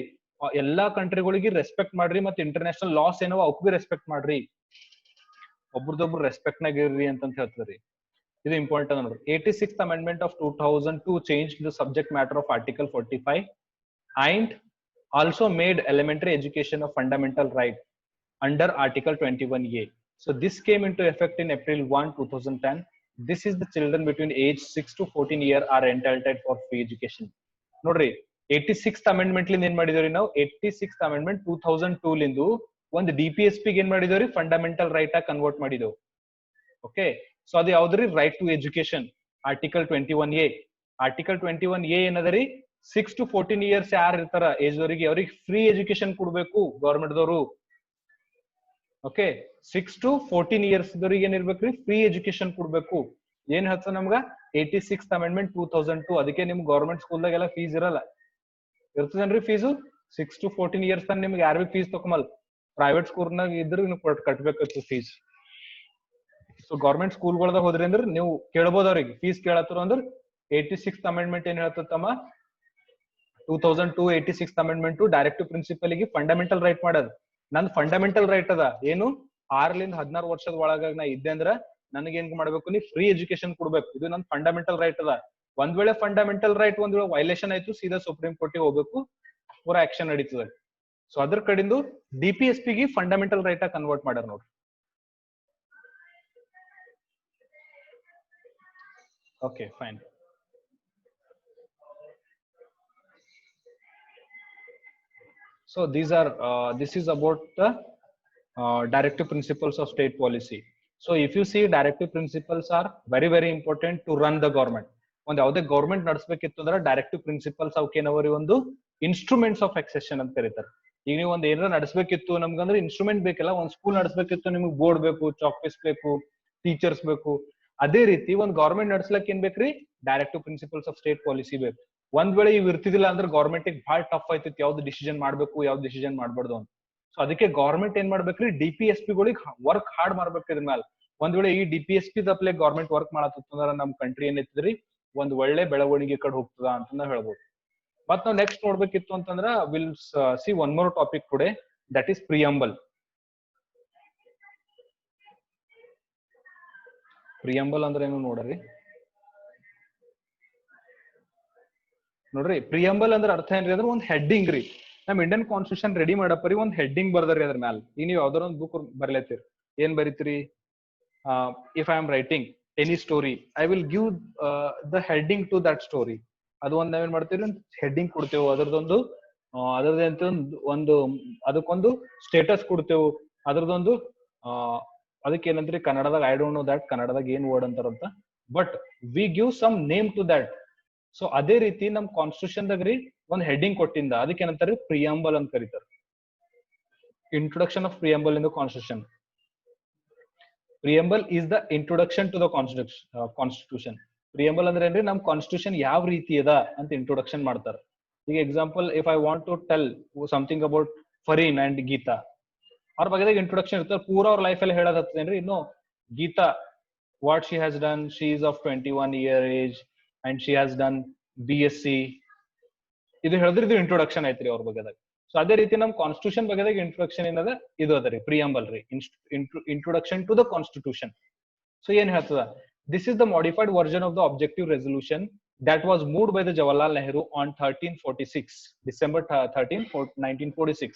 ಎಲ್ಲಾ ಕಂಟ್ರಿಗಳಿಗೆ ರೆಸ್ಪೆಕ್ಟ್ ಮಾಡ್ರಿ, ಮತ್ತೆ ಇಂಟರ್ನ್ಯಾಷನಲ್ ಲಾಸ್ ಏನೋ ಅವಕ್ ಬಿ ರೆಸ್ಪೆಕ್ಟ್ ಮಾಡ್ರಿ, ಒಬ್ರದೊಬ್ರು ರೆಸ್ಪೆಕ್ಟ್ ನಾಗ ಇರ್ರಿ ಅಂತ ಹೇಳ್ತದ್ರಿ. ಇದು ಇಂಪಾರ್ಟೆಂಟ್ ನೋಡ್ರಿ. 86th Amendment of 2002 changed the subject matter of Article 45 and also made elementary education a fundamental right under Article 21A. So this came into effect in April 1, 2010. This is the children between age 6 to 14 years are entitled for free education. ನೋಡ್ರಿ, 86th Amendment ಲಿಂದ ಏನ್ ಮಾಡಿದವ್ರಿ ನಾವು, 86th Amendment 2002 ಲಿಂದು ಒಂದು DPSP ಏನ್ ಮಾಡಿದವ್ರಿ, fundamental right ಆಗಿ convert ಮಾಡಿದೆವು. Okay, so ಅದು ಯಾವ್ದ್ರಿ, right to education, Article 21A. Article 21A ಏನದರಿ, 6 to 14 years ಯಾರು ಇರ್ತಾರ ಏಜ್ ದವರಿಗೆ ಅವ್ರಿಗೆ ಫ್ರೀ ಎಜುಕೇಶನ್ ಕೊಡ್ಬೇಕು ಗೌರ್ಮೆಂಟ್ ದವರು. ಓಕೆ, 6 to 14 years ದವ್ರಿಗೆ ಏನಿರ್ಬೇಕ್ರಿ, ಫ್ರೀ ಎಜುಕೇಶನ್ ಕೊಡ್ಬೇಕು. ಏನ್ ಹೇಳ್ತ ನಮ್ಗ 86th Amendment 2002. ಅದಕ್ಕೆ ನಿಮ್ ಗೌರ್ಮೆಂಟ್ ಸ್ಕೂಲ್ದಾಗೆಲ್ಲ ಫೀಸ್ ಇರಲ್ಲ, ಇರ್ತದೇನ್ರಿ ಫೀಸು. 6 to 14 years ತನ ನಿಮ್ಗೆ ಯಾರು ಫೀಸ್ ತಗೊಂಬಲ್. ಪ್ರೈವೇಟ್ ಸ್ಕೂಲ್ನಾಗ ಇದ್ರೆ ನೀವು ಕಟ್ಬೇಕಿತ್ತು ಫೀಸ್. ಸೊ ಗೌರ್ಮೆಂಟ್ ಸ್ಕೂಲ್ಗಳ್ದಾಗ ಹೋದ್ರಿ ಅಂದ್ರೆ ನೀವು ಕೇಳ್ಬೋದು ಅವ್ರಿಗೆ, ಫೀಸ್ ಕೇಳತ್ತರು ಅಂದ್ರೆ 86th Amendment ಏನ್ ಹೇಳ್ತಮ್ಮ, 2002 86th Amendment ಡೈರೆಕ್ಟಿವ್ ಪ್ರಿನ್ಸಿಪಲ್ ಗೆ ಫಂಡಮೆಂಟಲ್ ರೈಟ್ ಮಾಡೋದು. ನಂದು ಫಂಡಮೆಂಟಲ್ ರೈಟ್ ಅದ ಏನು, 6 ರಿಂದ 16 ವರ್ಷದ ಒಳಗ ನಾ ಇದ್ದೆ ಅಂದ್ರ ನನಗೆ ಏನ್ ಮಾಡ್ಬೇಕು, ನೀವು ಫ್ರೀ ಎಜುಕೇಶನ್ ಕೊಡ್ಬೇಕು. ಇದು ನನ್ ಫಂಡಮೆಂಟಲ್ ರೈಟ್ ಅದ. ಒಂದ್ ವೇಳೆ ಫಂಡಮೆಂಟಲ್ ರೈಟ್ ಒಂದ್ ವೇಳೆ ವೈಲೇಷನ್ ಆಯ್ತು ಸೀದಾ ಸುಪ್ರೀಂ ಕೋರ್ಟ್ ಹೋಗ್ಬೇಕು, ಪೂರಾ ಆಕ್ಷನ್ ನಡೀತದೆ. ಸೊ ಅದ್ರ ಕಡೆಯಿಂದ DPSP ಗೆ ಫಂಡಮೆಂಟಲ್ ರೈಟ್ ಕನ್ವರ್ಟ್ ಮಾಡ್ಯಾರ ನೋಡ್ರಿ. Okay fine. So this is about the directive principles of state policy. So if you see, directive principles are very very important to run the government. ಒಂದು ಯಾವುದೇ government ನಡೆಸಬೇಕಿತ್ತು ಅಂದ್ರೆ directive principles ಅವಕ್ಕೇನವರಿ ಒಂದು instruments of ಎಕ್ಸೆಷನ್ ಅಂತ ಕರೀತಾರೆ. ಈಗ ನೀವು ಒಂದ್ ಏನಾರ ನಡೆಸಬೇಕಿತ್ತು ನಮ್ಗಂದ್ರೆ ಇನ್ಸ್ಟ್ರೂಮೆಂಟ್ ಬೇಕಲ್ಲ, ಒಂದ್ ಸ್ಕೂಲ್ ನಡೆಸಬೇಕಿತ್ತು ನಿಮ್ಗೆ ಬೋರ್ಡ್ ಬೇಕು, ಚಾಕ್ಪೀಸ್ ಬೇಕು, ಟೀಚರ್ಸ್ ಬೇಕು. ಅದೇ ರೀತಿ ಒಂದ್ ಗೌರ್ಮೆಂಟ್ ನಡ್ಸ್ಲಕ್ ಏನ್ ಬೇಕ್ರಿ, directive principles of state policy ಬೇಕು. ಒಂದ್ ವೇಳೆ ಇವ್ ಇರ್ತಿದಿಲ್ಲ ಅಂದ್ರೆ ಗೌರ್ಮೆಂಟ್ ಬಹಳ ಟಫ್ ಆಯ್ತಿತ್ತು ಯಾವ್ದು ಡಿಸಿಷನ್ ಮಾಡ್ಬೇಕು ಯಾವ್ದು ಡಿಸಿಷನ್ ಮಾಡ್ಬಾರ್ದು ಅಂತ. ಸೊ ಅದಕ್ಕೆ ಗೌರ್ಮೆಂಟ್ ಏನ್ ಮಾಡ್ಬೇಕ್ರಿ, DPSP ಗಳಿಗೆ ವರ್ಕ್ ಹಾರ್ಡ್ ಮಾಡ್ಬೇಕು ಇದ್ರ ಮೇಲೆ. ಒಂದ್ ವೇಳೆ ಈ DPSP ತಪ್ಪಲೆ ಗೌರ್ಮೆಂಟ್ ವರ್ಕ್ ಮಾಡತ್ತಂದ್ರ ನಮ್ ಕಂಟ್ರಿ ಏನೈತಿದ್ರಿ ಒಂದ್ ಒಳ್ಳೆ ಬೆಳವಣಿಗೆ ಕಡೆ ಹೋಗ್ತದ ಅಂತ ನಾವ್ ಹೇಳ್ಬೋದು. ಮತ್ ನಾವ್ ನೆಕ್ಸ್ಟ್ ನೋಡ್ಬೇಕಿತ್ತು ಅಂತಂದ್ರ will see one more topic today, that is preamble. Preamble ಅಂದ್ರೆ ಏನು ನೋಡ್ರಿ. ನೋಡ್ರಿ ಪ್ರಿಯಂಬಲ್ ಅಂದ್ರೆ ಅರ್ಥ ಏನ್ರಿ ಅಂದ್ರೆ ಒಂದ್ ಹೆಡ್ಡಿಂಗ್ ರೀ. ನಮ್ ಇಂಡಿಯನ್ ಕಾನ್ಸ್ಟಿಟ್ಯೂಷನ್ ರೆಡಿ ಮಾಡಪ್ಪರಿ ಒಂದ್ ಹೆಡ್ಡಿಂಗ್ ಬರ್ದ್ರಿ ಅದ್ರ ಮ್ಯಾಲ. ಈಗ ನೀವು ಯಾವ್ದಾರ ಒಂದ್ ಬುಕ್ ಬರ್ಲೇತೀರಿ, ಏನ್ ಬರೀತೀರಿ, if I am writing any story I will give the heading to that story. ಅದು ಒಂದ್ ನಾವೇನ್ ಮಾಡ್ತೀವಿ, ಹೆಡ್ಡಿಂಗ್ ಕೊಡ್ತೇವೆ, ಅದ್ರದೊಂದು ಒಂದು ಅದಕ್ಕೊಂದು ಸ್ಟೇಟಸ್ ಕೊಡ್ತೇವೆ, ಅದ್ರದೊಂದು ಅದಕ್ಕೆ ಏನಂದ್ರಿ ಕನ್ನಡದಾಗ, ಐ ಡೋಂಟ್ ನೋ ದಟ್ ಕನ್ನಡದಾಗ ಏನ್ ವರ್ಡ್ ಅಂತಾರಂತ, but we give some name to that. So ಅದೇ ರೀತಿ ನಮ್ ಕಾನ್ಸ್ಟಿಟ್ಯೂಷನ್ ದಾಗ್ರಿ ಒಂದ್ ಹೆಡ್ಡಿಂಗ್ ಕೊಟ್ಟಿಂದ ಅದಕ್ಕೆ ಏನಂತಾರೆ ಪ್ರಿಯಂಬಲ್ ಅಂತ ಕರೀತಾರೆ. Introduction of preamble in the constitution. Preamble is the introduction to the constitution. Preamble ಅಂದ್ರೆ ಏನ್ರಿ, ನಮ್ ಕಾನ್ಸ್ಟಿಟ್ಯೂಷನ್ ಯಾವ ರೀತಿ ಅದ ಅಂತ ಇಂಟ್ರೊಡಕ್ಷನ್ ಮಾಡ್ತಾರೆ. ಈಗ example, if I want to tell something about Fareen and Geeta, ಅವ್ರ ಬಗ್ಗೆದಾಗ ಇಂಟ್ರೊಡಕ್ಷನ್ ಇರ್ತಾರೆ, ಪೂರಾ ಅವ್ರ ಲೈಫ್ ಅಲ್ಲಿ ಹೇಳೋದ್ ಹತ್ತೇನ್ರಿ. ಇನ್ನು Geeta, what she has done, she is of 21 year age and she has done BSc, ಇದು ಹೇಳಿದ್ರೆ ಇದು ಇಂಟ್ರೊಡಕ್ಷನ್ ಐತ್ರಿ ಅವ್ರ ಬಗ್ಗೆದಾಗ. ಸೊ ಅದೇ ರೀತಿ ನಮ್ ಕಾನ್ಸ್ಟಿಟ್ಯೂಷನ್ ಬಗ್ಗೆದಾಗ ಇಂಟ್ರೊಡಕ್ಷನ್ ಏನದ ಇದು ಅದ ರೀ, ಪ್ರಿಯಂಬಲ್ ರೀ, introduction to the constitution. So ಏನ್ ಹೇಳ್ತದ, this is the modified version of the objective resolution that was moved by the Jawaharlal Nehru on 1346 December 13 1946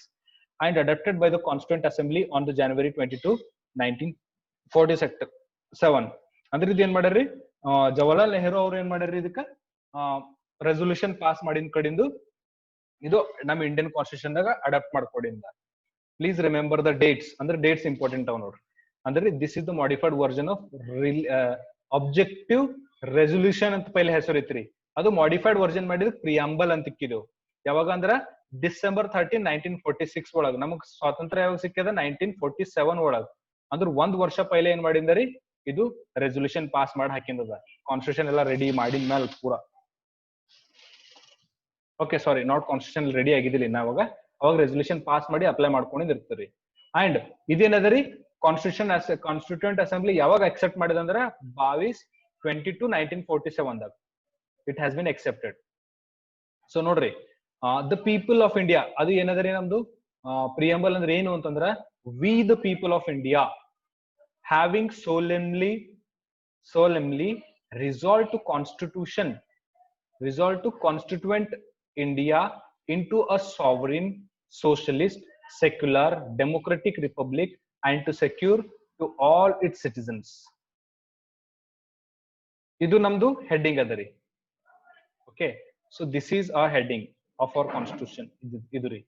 and adopted by the Constituent Assembly on the January 22 1947. ಅಂದ್ರೆ ಇದು ಏನ್ ಮಾಡ್ಯಾರ್ರಿ, ಜವಾಹರ್ಲಾಲ್ ನೆಹರು ಅವ್ರು ಏನ್ ಮಾಡ್ಯಾರ್ರಿ, ಇದಕ್ಕ ರೆಸೊಲ್ಯೂಷನ್ ಪಾಸ್ ಮಾಡಿದ ಕಡಿಂದು ಇದು ನಮ್ಮ ಇಂಡಿಯನ್ ಕಾನ್ಸ್ಟಿಟ್ಯೂಷನ್ ದಾಗ ಅಡಾಪ್ಟ್ ಮಾಡ್ಕೊಡಿಂದ. ಪ್ಲೀಸ್ ರಿಮೆಂಬರ್ ದ ಡೇಟ್ಸ್, ಅಂದ್ರೆ ಡೇಟ್ಸ್ ಇಂಪಾರ್ಟೆಂಟ್ ಅವ್ ನೋಡ್ರಿ. ಅಂದ್ರೆ this is the modified version of objective resolution ಅಂತ ಪೈಲೆ ಹೆಸರು ಇತ್ರಿ, ಅದು ಮಾಡಿಫೈಡ್ ವರ್ಜನ್ ಮಾಡಿದ್ ಪ್ರಿಯಾಂಬಲ್ ಅಂತ ಇಕ್ಕಿದೆವು. ಯಾವಾಗ ಅಂದ್ರ ಡಿಸೆಂಬರ್ 13 1946 ಒಳಗ. ನಮಗ್ ಸ್ವಾತಂತ್ರ್ಯ ಯಾವಾಗ ಸಿಕ್ಕ್ಯದ 1947 ಒಳಗ. ಅಂದ್ರ ಒಂದ್ ವರ್ಷ ಪೈಲೆ ಏನ್ ಮಾಡಿದ್ರಿ, ಇದು ರೆಸೊಲ್ಯೂಷನ್ ಪಾಸ್ ಮಾಡಿ ಹಾಕಿಂದದ. ಕಾನ್ಸ್ಟಿಟ್ಯೂಷನ್ ಎಲ್ಲ ರೆಡಿ ಮಾಡಿದ ಮೇಲೆ ಪೂರಾ, okay sorry not constitution ready ಆಗಿದ್ದಿಲ್ಲ ನಾವಾಗ, ಅವಾಗ ರೆಸೊಲ್ಯೂಷನ್ ಪಾಸ್ ಮಾಡಿ ಅಪ್ಲೈ ಮಾಡ್ಕೊಂಡಿದ್ ಇರ್ತೀರಿ. ಅಂಡ್ ಇದೇನದರಿ, ಕಾನ್ಸ್ಟಿಟ್ಯೂಂಟ್ ಅಸೆಂಬ್ಲಿ ಯಾವಾಗ ಅಕ್ಸೆಪ್ಟ್ ಮಾಡಿದಂದ್ರ 22 1947 ದಾಗ it has been accepted. So ನೋಡ್ರಿ, ದ ಪೀಪಲ್ ಆಫ್ ಇಂಡಿಯಾ ಅದು ಏನದರಿ ನಮ್ದು ಪ್ರಿಯಂಬಲ್ ಅಂದ್ರೆ ಏನು ಅಂತಂದ್ರ, we the people of India having solemnly resolved to constituent India into a sovereign, socialist, secular, democratic republic and to secure to all its citizens. ಇದು ನಮ್ದು heading ಅದರಿ. Okay, so this is a heading of our constitution. ಇದು ರೀ,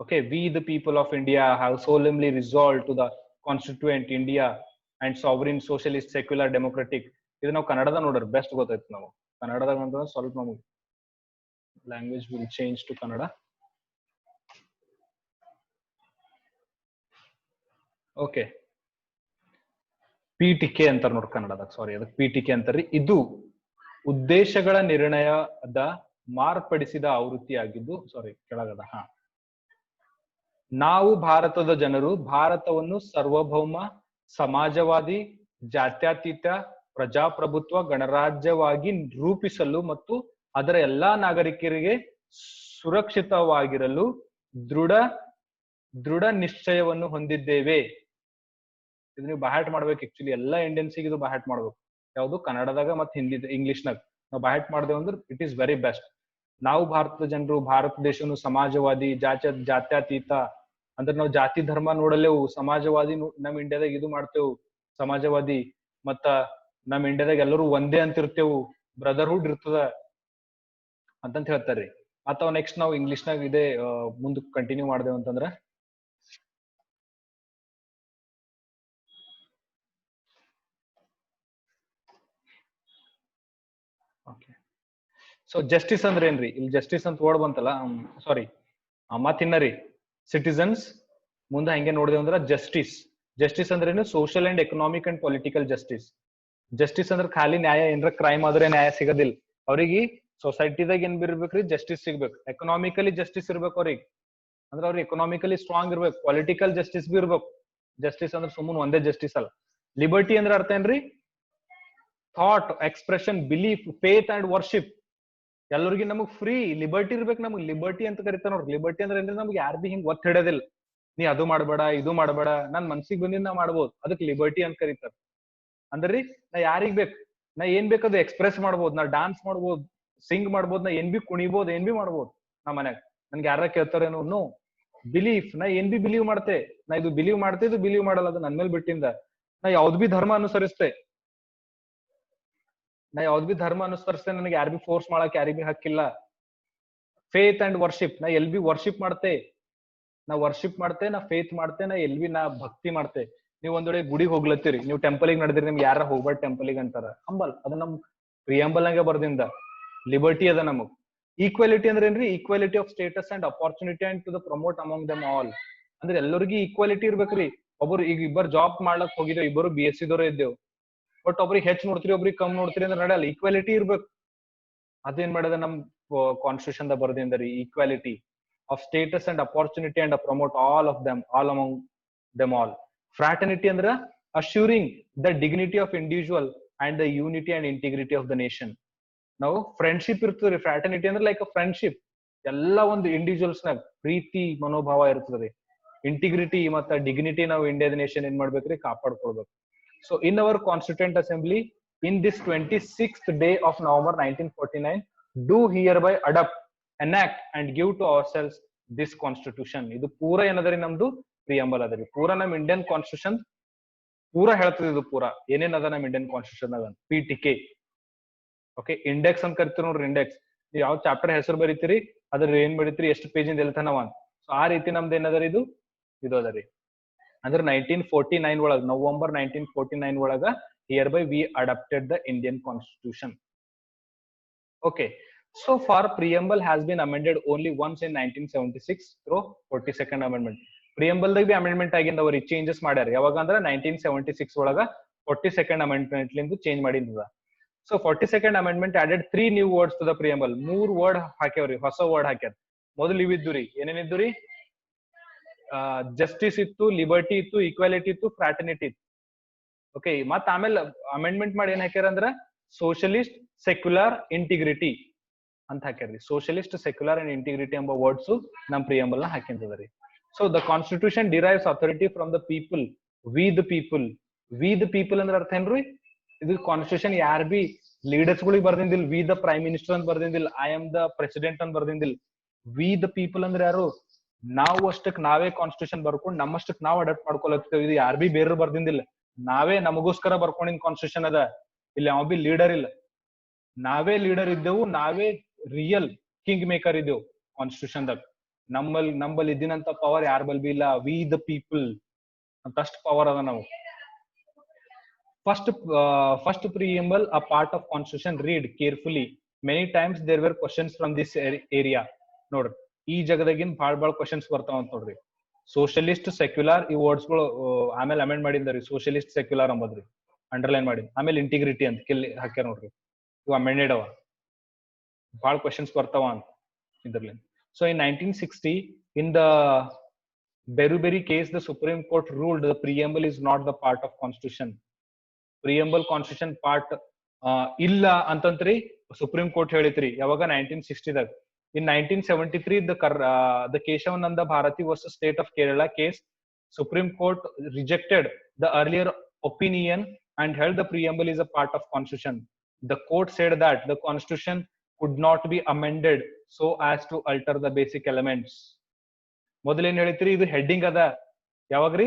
okay, V the people of India have solemnly resolved to the constituent India and sovereign, socialist, secular, democratic. ಇದು ನಾವು ಕನ್ನಡದ ನೋಡ್ರಿ best ಗೊತ್ತಾಯ್ತು. ನಾವು ಕನ್ನಡದಾಗ ಅಂದ್ರೆ ಸ್ವಲ್ಪ ನಮಗೆ language will change to Kannada. Okay, ಪೀಠಿಕೆ ಅಂತಾರ ನೋಡ್ರಿ ಕನ್ನಡದಾಗ, ಸಾರಿ ಅದಕ್ಕೆ ಪೀಠಿಕೆ ಅಂತಾರ್ರಿ. ಇದು ಉದ್ದೇಶಗಳ ನಿರ್ಣಯದ ಮಾರ್ಪಡಿಸಿದ ಆವೃತ್ತಿ ಆಗಿದ್ದು, ಸಾರಿ ಕೆಳಗದ, ನಾವು ಭಾರತದ ಜನರು ಭಾರತವನ್ನು ಸಾರ್ವಭೌಮ, ಸಮಾಜವಾದಿ, ಜಾತ್ಯತೀತ, ಪ್ರಜಾಪ್ರಭುತ್ವ ಗಣರಾಜ್ಯವಾಗಿ ರೂಪಿಸಲು ಮತ್ತು ಅದರ ಎಲ್ಲಾ ನಾಗರಿಕರಿಗೆ ಸುರಕ್ಷಿತವಾಗಿರಲು ದೃಢ ನಿಶ್ಚಯವನ್ನು ಹೊಂದಿದ್ದೇವೆ. ಇದು ನೀವು ಬಹಾಟ್ ಮಾಡ್ಬೇಕು. ಆಕ್ಚುಲಿ ಎಲ್ಲಾ ಇಂಡಿಯನ್ಸಿಗೆ ಇದು ಬಹಾಟ್ ಮಾಡ್ಬೇಕು. ಯಾವುದು, ಕನ್ನಡದಾಗ ಮತ್ತೆ ಹಿಂದಿ ಇಂಗ್ಲಿಷ್ನಾಗ. ನಾವು ಬೈ ಹಾರ್ಟ್ ಮಾಡ್ದೇವು ಅಂದ್ರೆ ಇಟ್ ಈಸ್ ವೆರಿ ಬೆಸ್ಟ್. ನಾವು ಭಾರತದ ಜನರು, ಭಾರತ ದೇಶನು ಸಮಾಜವಾದಿ, ಜಾತ್ಯತೀತ ಅಂದ್ರೆ ನಾವು ಜಾತಿ ಧರ್ಮ ನೋಡಲೇವು, ಸಮಾಜವಾದಿ ನಮ್ ಇಂಡಿಯಾದಾಗ ಇದು ಮಾಡ್ತೇವು ಸಮಾಜವಾದಿ, ಮತ್ತ ನಮ್ ಇಂಡಿಯಾದಾಗ ಎಲ್ಲರೂ ಒಂದೇ ಅಂತ ಇರ್ತೇವು, ಬ್ರದರ್ಹುಡ್ ಇರ್ತದ ಅಂತಂತ ಹೇಳ್ತಾರ್ರಿ. ಅಥವಾ ನೆಕ್ಸ್ಟ್ ನಾವು ಇಂಗ್ಲಿಷ್ನಾಗ ಇದೆ ಮುಂದಕ್ಕೆ ಕಂಟಿನ್ಯೂ ಮಾಡ್ದೇವು ಅಂತಂದ್ರ ಓಕೆ. ಸೊ ಜಸ್ಟಿಸ್ ಅಂದ್ರೆ ಏನ್ರಿ? ಇಲ್ಲಿ ಜಸ್ಟಿಸ್ ಅಂತ ಓಡ್ ಬಂತಲ್ಲ, ಸಾರಿ ಮತ್ತಿನ್ನರಿ ಸಿಟಿಸನ್ಸ್ ಮುಂದೆ ಹಂಗೆ ನೋಡಿದೇವ್ ಅಂದ್ರ ಜಸ್ಟಿಸ್. ಜಸ್ಟಿಸ್ ಅಂದ್ರೆ ಏನು? Social and economic and political justice. Justice ಅಂದ್ರೆ ಖಾಲಿ ನ್ಯಾಯ, ಏನ್ರ ಕ್ರೈಮ್ ಆದ್ರೆ ನ್ಯಾಯ ಸಿಗೋದಿಲ್ಲ ಅವ್ರಿಗೆ. ಸೊಸೈಟಿದಾಗ ಏನ್ ಇರ್ಬೇಕ್ರಿ? ಜಸ್ಟಿಸ್ ಸಿಗ್ಬೇಕು. ಎಕನಾಮಿಕಲಿ ಜಸ್ಟಿಸ್ ಇರ್ಬೇಕು ಅವ್ರಿಗೆ, ಅಂದ್ರೆ ಅವ್ರಿಗೆ ಎಕನಾಮಿಕಲಿ ಸ್ಟ್ರಾಂಗ್ ಇರ್ಬೇಕು. ಪೊಲಿಟಿಕಲ್ ಜಸ್ಟಿಸ್ ಬಿ ಇರ್ಬೇಕು. ಜಸ್ಟಿಸ್ ಅಂದ್ರೆ ಸುಮ್ಮನೆ ಒಂದೇ ಜಸ್ಟಿಸ್ ಅಲ್ಲ. ಲಿಬರ್ಟಿ ಅಂದ್ರೆ ಅರ್ಥ ಏನ್ರಿ? Thought, expression, belief, faith and worship. ಎಲ್ಲರಿಗೂ ನಮಗ್ ಫ್ರೀ ಲಿಬರ್ಟಿ ಇರ್ಬೇಕು. ನಮಗ್ ಲಿಬರ್ಟಿ ಅಂತ ಕರಿತಾರ ನೋಡ್ರಿ. ಲಿಬರ್ಟಿ ಅಂದ್ರೆ ಏನ್ರಿ? ನಮ್ಗೆ ಯಾರು ಬಿ ಹಿಂಗ್ ಒತ್ತ ಹಿಡೋದಿಲ್ಲ, ನೀ ಅದು ಮಾಡ್ಬೇಡ ಇದು ಮಾಡ್ಬೇಡ, ನನ್ ಮನ್ಸಿಗೆ ಬಂದಿದ್ ನಾ ಮಾಡ್ಬೋದು, ಅದಕ್ಕೆ ಲಿಬರ್ಟಿ ಅಂತ ಕರೀತಾರ. ಅಂದ್ರಿ ನಾ ಯಾರಿಗ್ ಬೇಕು ನಾ ಏನ್ ಬೇಕದು ಎಕ್ಸ್ಪ್ರೆಸ್ ಮಾಡ್ಬೋದು, ನಾ ಡಾನ್ಸ್ ಮಾಡ್ಬೋದು, ಸಿಂಗ್ ಮಾಡ್ಬೋದು, ನಾ ಏನ್ ಬಿ ಕುಣಿಬೋದು, ಏನ್ ಬಿ ಮಾಡ್ಬೋದು ನಾ ಮನ್ಯಾಗ. ನನ್ಗೆ ಯಾರ ಕೇಳ್ತಾರೇನೋ? ನೋ. ಬಿಲೀಫ್, ನಾ ಏನ್ ಬಿ ಬಿಲೀವ್ ಮಾಡ್ತೆ, ನಾ ಇದು ಬಿಲೀವ್ ಮಾಡ್ತೆ, ಇದು ಬಿಲೀವ್ ಮಾಡಲ್ಲ, ಅದು ನನ್ ಮೇಲೆ ಬಿಟ್ಟಿಂದ. ನಾ ಯಾವ್ದ್ ಬಿ ಧರ್ಮ ಅನುಸರಿಸ್ತೆ, ನನಗೆ ಯಾರು ಬಿ ಫೋರ್ಸ್ ಮಾಡಕ್ ಯಾರಿಗ್ ಬಿ ಹಕ್ಕಿಲ್ಲ. ಫೇತ್ ಅಂಡ್ ವರ್ಷಿಪ್, ನಾ ಎಲ್ ಬಿ ವರ್ಷಿಪ್ ಮಾಡ್ತೆ, ನಾ ಫೇತ್ ಮಾಡ್ತೆ, ನಾ ಎಲ್ ಬಿ ನಾ ಭಕ್ತಿ ಮಾಡ್ತೆ. ನೀವ್ ಒಂದ್ ವೇಳೆ ಗುಡಿಗೆ ಹೋಗ್ಲತ್ತೀರಿ, ನೀವು ಟೆಂಪಲ್ಗೆ ನಡೆದಿರಿ, ನಿಮ್ಗೆ ಯಾರ ಹೋಗ್ಬಾರ್ದು ಟೆಂಪಲ್ಗೆ ಅಂತಾರ, ಹಂಬಲ್ ಅದು ನಮ್ ಪ್ರಿಯಂಬಲ್ ನಾಗೆ ಬರ್ದಿಂದ. ಲಿಬರ್ಟಿ ಅದ ನಮಗ್. ಈಕ್ವಾಲಿಟಿ ಅಂದ್ರೆ ಏನ್ರಿ? Equality of status and opportunity and to the promote among them all. ಅಂದ್ರೆ ಎಲ್ಲರಿಗೂ ಈಕ್ವಾಲಿಟಿ ಇರ್ಬೇಕ್ರಿ. ಒಬ್ರು ಈಗ ಇಬ್ಬರು ಜಾಬ್ ಮಾಡ್ಲಕ್ ಹೋಗಿದ್ದೇವೆ, ಇಬ್ಬರು BSc ದವರೇ ಇದ್ದೇವು, ಬಟ್ ಒಬ್ರಿಗೆ ಹೆಚ್ಚು ನೋಡ್ತೀರಿ, ಒಬ್ರಿಗೆ ಕಮ್ ನೋಡ್ತೀರಿ ಅಂದ್ರೆ ನಡೆಯಲ್ಲ. ಈಕ್ವಾಲಿಟಿ ಇರ್ಬೇಕು. ಅದೇನ್ ಮಾಡದ ನಮ್ ಕಾನ್ಸ್ಟಿಟ್ಯೂಷನ್ ದ ಬರ್ದಿಂದರಿ, equality of status and opportunity and promote all of them, all among them all. Fraternity ಅಂದ್ರ assuring the dignity of individual and the unity and integrity of the nation. ನಾವು ಫ್ರೆಂಡ್ಶಿಪ್ ಇರ್ತದ್ರಿ. Fraternity ಅಂದ್ರೆ like a friendship, ಎಲ್ಲ ಒಂದು individuals ನಾಗ ಪ್ರೀತಿ ಮನೋಭಾವ ಇರ್ತದ್ರಿ. Integrity ಮತ್ತ ಡಿಗ್ನಿಟಿ ನಾವು ಇಂಡಿಯಾದ ನೇಷನ್ ಏನ್ ಮಾಡ್ಬೇಕ್ರಿ? ಕಾಪಾಡ್ಕೊಳ್ಬೇಕು. So in our constituent assembly in this 26th day of November 1949 do hereby adopt, enact and give to ourselves this constitution. ಇದು ಪೂರಾ ಏನದರಿ? ನಮ್ದು ಪ್ರಿಯಂಬಲ್ ಅದರಿ. ಪೂರಾ ನಮ್ ಇಂಡಿಯನ್ ಕಾನ್ಸ್ಟಿಟ್ಯೂಷನ್ ಪೂರಾ ಹೇಳ್ತದೆ. ಇದು ಪೂರಾ ಏನೇನ್ ಅದ ನಮ್ ಇಂಡಿಯನ್ ಕಾನ್ಸ್ಟಿಟ್ಯೂಷನ್ ಅದ. PTK, okay. ಇಂಡೆಕ್ಸ್ ಅಂತ ಕರಿತೀರಿ ನೋಡ್ರಿ. ಇಂಡೆಕ್ಸ್, ನೀವು ಯಾವ ಚಾಪ್ಟರ್ ಹೆಸರು ಬರೀತೀರಿ ಅದ್ರ ಏನ್ ಬರೀತೀರಿ, ಎಷ್ಟು ಪೇಜ್ ಇಂದ ಎಲ್ತನವ ಅಂತ. ಸೊ ಆ ರೀತಿ ನಮ್ದು ಏನದರಿ? ಇದು ಅದರಿ. ಅಂದ್ರೆ 1949 ಒಳಗ, ನವೆಂಬರ್ 1949 ಒಳಗ hereby we adopted the Indian Constitution. Okay, so far preamble has been amended only once in 1976 through 42nd amendment. Preamble ದಾಗ ಬಿ ಅಮೆಂಡ್ಮೆಂಟ್ ಆಗಿಂದ ಅವ್ರಿಗೆ ಚೇಂಜಸ್ ಮಾಡ್ಯಾರ. ಯಾವಾಗ ಅಂದ್ರೆ 1976 ಒಳಗ 42nd amendment ಲಿಂದ ಚೇಂಜ್ ಮಾಡಿದ. So 42nd amendment added 3 new words to the preamble. 3 word ಹಾಕ್ಯಾವ್ರಿ, ಹೊಸ ವರ್ಡ್ ಹಾಕ್ಯಾರ. ಮೊದಲು ಇವಿದ್ದು ರೀ, ಏನೇನಿದ್ದು ರೀ? ಜಸ್ಟಿಸ್ ಇತ್ತು, ಲಿಬರ್ಟಿ ಇತ್ತು, ಈಕ್ವಾಲಿಟಿ ಇತ್ತು, ಫ್ರಾಟರ್ನಿಟಿ ಇತ್ತು. ಓಕೆ. ಮತ್ತ ಆಮೇಲೆ ಅಮೆಂಡ್ಮೆಂಟ್ ಮಾಡಿ ಏನ್ ಹಾಕ್ಯಾರ ಅಂದ್ರ ಸೋಷಿಯಲಿಸ್ಟ್, ಸೆಕ್ಯುಲರ್, ಇಂಟಿಗ್ರಿಟಿ ಅಂತ ಹಾಕ್ಯಾರ್ರಿ. ಸೋಷಿಯಲಿಸ್ಟ್, ಸೆಕ್ಯುಲರ್ ಅಂಡ್ ಇಂಟಿಗ್ರಿಟಿ ಎಂಬ ವರ್ಡ್ಸ್ ನಮ್ ಪ್ರಿಯಂಬಲ್ ನ ಹಾಕಿಂತದ್ರಿ. So the constitution derives authority from the people, we the people. We the people ಅಂದ್ರೆ ಅರ್ಥ ಏನ್ರಿ? ಇದು ಕಾನ್ಸ್ಟಿಟ್ಯೂಷನ್ ಯಾರ್ ಬಿ ಲೀಡರ್ಸ್ ಗಳಿಗೆ ಬರ್ದಿಂದಿಲ್ಲ. ವಿ ದ ಪ್ರೈಮ್ ಮಿನಿಸ್ಟರ್ ಅಂತ ಬರ್ದಿಂದಿಲ್ಲ, ಐ ಆಮ್ ದ ಪ್ರೆಸಿಡೆಂಟ್ ಅಂತ ಬರ್ದಿಂದಿಲ್ಲ. ವಿ ದ ಪೀಪಲ್ ಅಂದ್ರೆ ಯಾರು? ನಾವು ಅಷ್ಟಕ್ ನಾವೇ ಕಾನ್ಸ್ಟಿಟ್ಯೂಷನ್ ಬರ್ಕೊಂಡು ನಮ್ಮಷ್ಟಕ್ ನಾವು ಅಡಾಪ್ಟ್ ಮಾಡ್ಕೊಳತ್ತೇವೆ. ಇದು ಯಾರ್ ಬಿ ಬೇರೆ ಬರ್ದಿಂದಿಲ್ಲ, ನಾವೇ ನಮಗೋಸ್ಕರ ಬರ್ಕೊಂಡಿನ್ ಕಾನ್ಸ್ಟಿಟ್ಯೂಷನ್ ಅದ. ಇಲ್ಲಿ ಯಾವ ಬಿ ಲೀಡರ್ ಇಲ್ಲ, ನಾವೇ ಲೀಡರ್ ಇದ್ದೆವು, ನಾವೇ ರಿಯಲ್ ಕಿಂಗ್ ಮೇಕರ್ ಇದ್ದೆವು ಕಾನ್ಸ್ಟಿಟ್ಯೂಷನ್ ದಾಗ. ನಮ್ಮಲ್ಲಿ ಇದ್ದಿನಂತ ಪವರ್ ಯಾರ ಬಲ್ ಬಿ ಇಲ್ಲ. ವಿ ದ ಪೀಪಲ್ ಅಂತ ಅಷ್ಟು ಪವರ್ ಅದ ನಾವು. First preamble, a part of constitution, read carefully. Many times there were questions from this area. ನೋಡ್ರಿ, ಈ ಜಗದಾಗಿನ್ ಭಾಳ ಕ್ವಶನ್ಸ್ ಬರ್ತಾವ ಅಂತ ನೋಡ್ರಿ. ಸೋಷಿಯಲಿಸ್ಟ್, ಸೆಕ್ಯುಲರ್ ಈ ವರ್ಡ್ಸ್ ಗಳು ಆಮೇಲೆ ಅಮೆಂಡ್ ಮಾಡಿದ್ರಿ. ಸೋಷಿಯಲಿಸ್ಟ್, ಸೆಕ್ಯುಲರ್ ಅಂಬದ್ರಿ ಅಂಡರ್ಲೈನ್ ಮಾಡಿ. ಆಮೇಲೆ ಇಂಟಿಗ್ರಿಟಿ ಅಂತ ಕೆಲ್ಲಿ ಹಾಕ್ಯಾರ ನೋಡ್ರಿ, ಇವು ಅಮೆಂಡೆಡ್ ಅವ. ಭಾಳ ಕ್ವಶನ್ಸ್ ಬರ್ತಾವ ಅಂತ ಇದ್ರಲ್ಲಿ. So in 1960 in the Beruberi case, the Supreme Court ruled the preamble is not the part of constitution. Preamble constitution part ಇಲ್ಲ ಅಂತಂತ್ರಿ ಸುಪ್ರೀಂ ಕೋರ್ಟ್ ಹೇಳಿತ್ರಿ. ಯಾವಾಗ? 1960 ದಾಗ. In 1973 the Keshavananda Bharati versus State of Kerala case, Supreme Court rejected the earlier opinion and held the preamble is a part of constitution. The court said that the constitution could not be amended so as to alter the basic elements. ಮೊದಲೇನ್ ಹೇಳಿತ್ರಿ, ಇದು heading ಅದ. ಯಾವಾಗ್ರಿ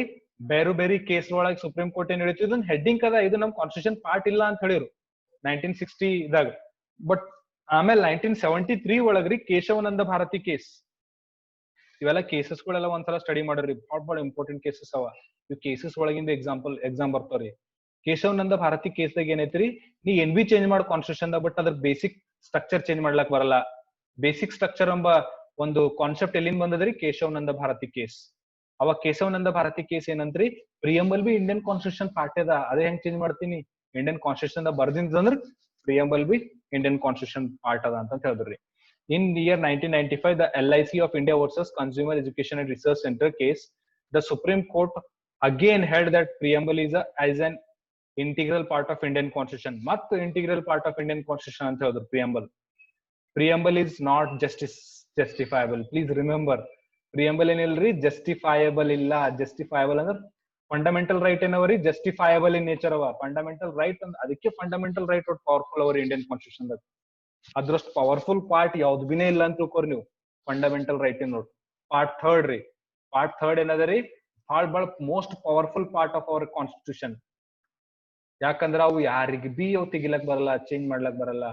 ಬೇರೆ case ಒಳಗೆ supreme court ಏನ್ ಹೇಳಿತ್ತು, ಇದೊಂದು heading ಅದ, ಇದು ನಮ್ ಕಾನ್ಸ್ಟಿಟ್ಯೂಷನ್ ಪಾರ್ಟ್ ಇಲ್ಲ ಅಂತ ಹೇಳಿರು 1960 ಇದಾಗ. ಬಟ್ ಆಮೇಲೆ 1973 ಒಳಗ್ರಿ ಕೇಶವಾನಂದ ಭಾರತಿ ಕೇಸ್, ಇವೆಲ್ಲ ಕೇಸಸ್ ಗಳೆಲ್ಲ ಒಂದ್ಸಲ ಸ್ಟಡಿ ಮಾಡ್ರಿ, ಭಾಳ ಇಂಪಾರ್ಟೆಂಟ್ ಕೇಸಸ್ ಅವ. ಇವ್ ಕೇಸಸ್ ಒಳಗಿಂದ ಎಕ್ಸಾಮ್ ಬರ್ತಾವ್ರಿ. ಕೇಶವಾನಂದ ಭಾರತಿ ಕೇಸ್ದಾಗ ಏನೈತ್ರಿ, ನೀ ಏನ್ ಬಿ ಚೇಂಜ್ ಮಾಡ ಕಾನ್ಸ್ಟಿಟ್ಯೂಷನ್, ಬಟ್ ಅದ್ರ ಬೇಸಿಕ್ ಸ್ಟ್ರಕ್ಚರ್ ಚೇಂಜ್ ಮಾಡ್ಲಕ್ ಬರಲ್ಲ. ಬೇಸಿಕ್ ಸ್ಟ್ರಕ್ಚರ್ ಎಂಬ ಒಂದು ಕಾನ್ಸೆಪ್ಟ್ ಎಲ್ಲಿಂದ ಬಂದದ್ರಿ, ಕೇಶವಾನಂದ ಭಾರತಿ ಕೇಸ್. ಅವಾಗ ಕೇಶವಾನಂದ ಭಾರತಿ ಕೇಸ್ ಏನಂತ್ರಿ, ಪ್ರಿಯಂಬಲ್ ಬಿ ಇಂಡಿಯನ್ ಕಾನ್ಸ್ಟಿಟ್ಯೂಷನ್ ಪಾರ್ಟ್ ಅದ, ಅದೇ ಹೆಂಗ್ ಚೇಂಜ್ ಮಾಡ್ತೀನಿ, ಇಂಡಿಯನ್ ಕಾನ್ಸ್ಟಿಟ್ಯೂಷನ್ ಬರ್ದಿಂದ ಅಂದ್ರ ಪ್ರಿಯಂಬಲ್ ಬಿ ಇಂಡಿಯನ್ ಕಾನ್ಸ್ಟಿಟ್ಯೂಷನ್ ಪಾರ್ಟ್ ಅದ ಅಂತ ಹೇಳಿದ್ರಿ. In the year 1995, the LIC of India versus Consumer Education and Research Center case, the Supreme Court again held that preamble is as an integral part of Indian Constitution. Mat integral part of Indian Constitution anta ಹೇಳಿದ್ರು preamble. Preamble is not justifiable. Please remember, preamble ಏನಲ್ರಿ justifiable ಇಲ್ಲ. justifiable ಅಂದ್ರೆ fundamental right ಏನವರಿ, justifiable in nature ಅವ. Fundamental right ಅಂದ್ರೆ ಅದಕ್ಕೆ fundamental right ಒಟ್ಟು powerful ಅವರಿ ಇಂಡಿಯನ್ ಕಾನ್ಸ್ಟಿಟ್ಯೂಷನ್ ದಾಗ. ಅದ್ರಷ್ಟು ಪವರ್ಫುಲ್ ಪಾರ್ಟ್ ಯಾವ್ದು ಬಿನೇ ಇಲ್ಲ ಅಂತ ತಿಳ್ಕೊರಿ ನೀವು, ಫಂಡಮೆಂಟಲ್ ರೈಟ್ ನೋಡ್ರಿ. ಪಾರ್ಟ್ ಥರ್ಡ್ ರೀ, ಪಾರ್ಟ್ ಥರ್ಡ್ ಏನದರಿ, ಭಾಳ most powerful part of our constitution. ಯಾಕಂದ್ರ ಅವು ಯಾರಿಗ ಬಿ ಅವು ತೆಗಿಲಕ್ ಬರಲ್ಲ, ಚೇಂಜ್ ಮಾಡ್ಲಕ್ ಬರಲ್ಲ.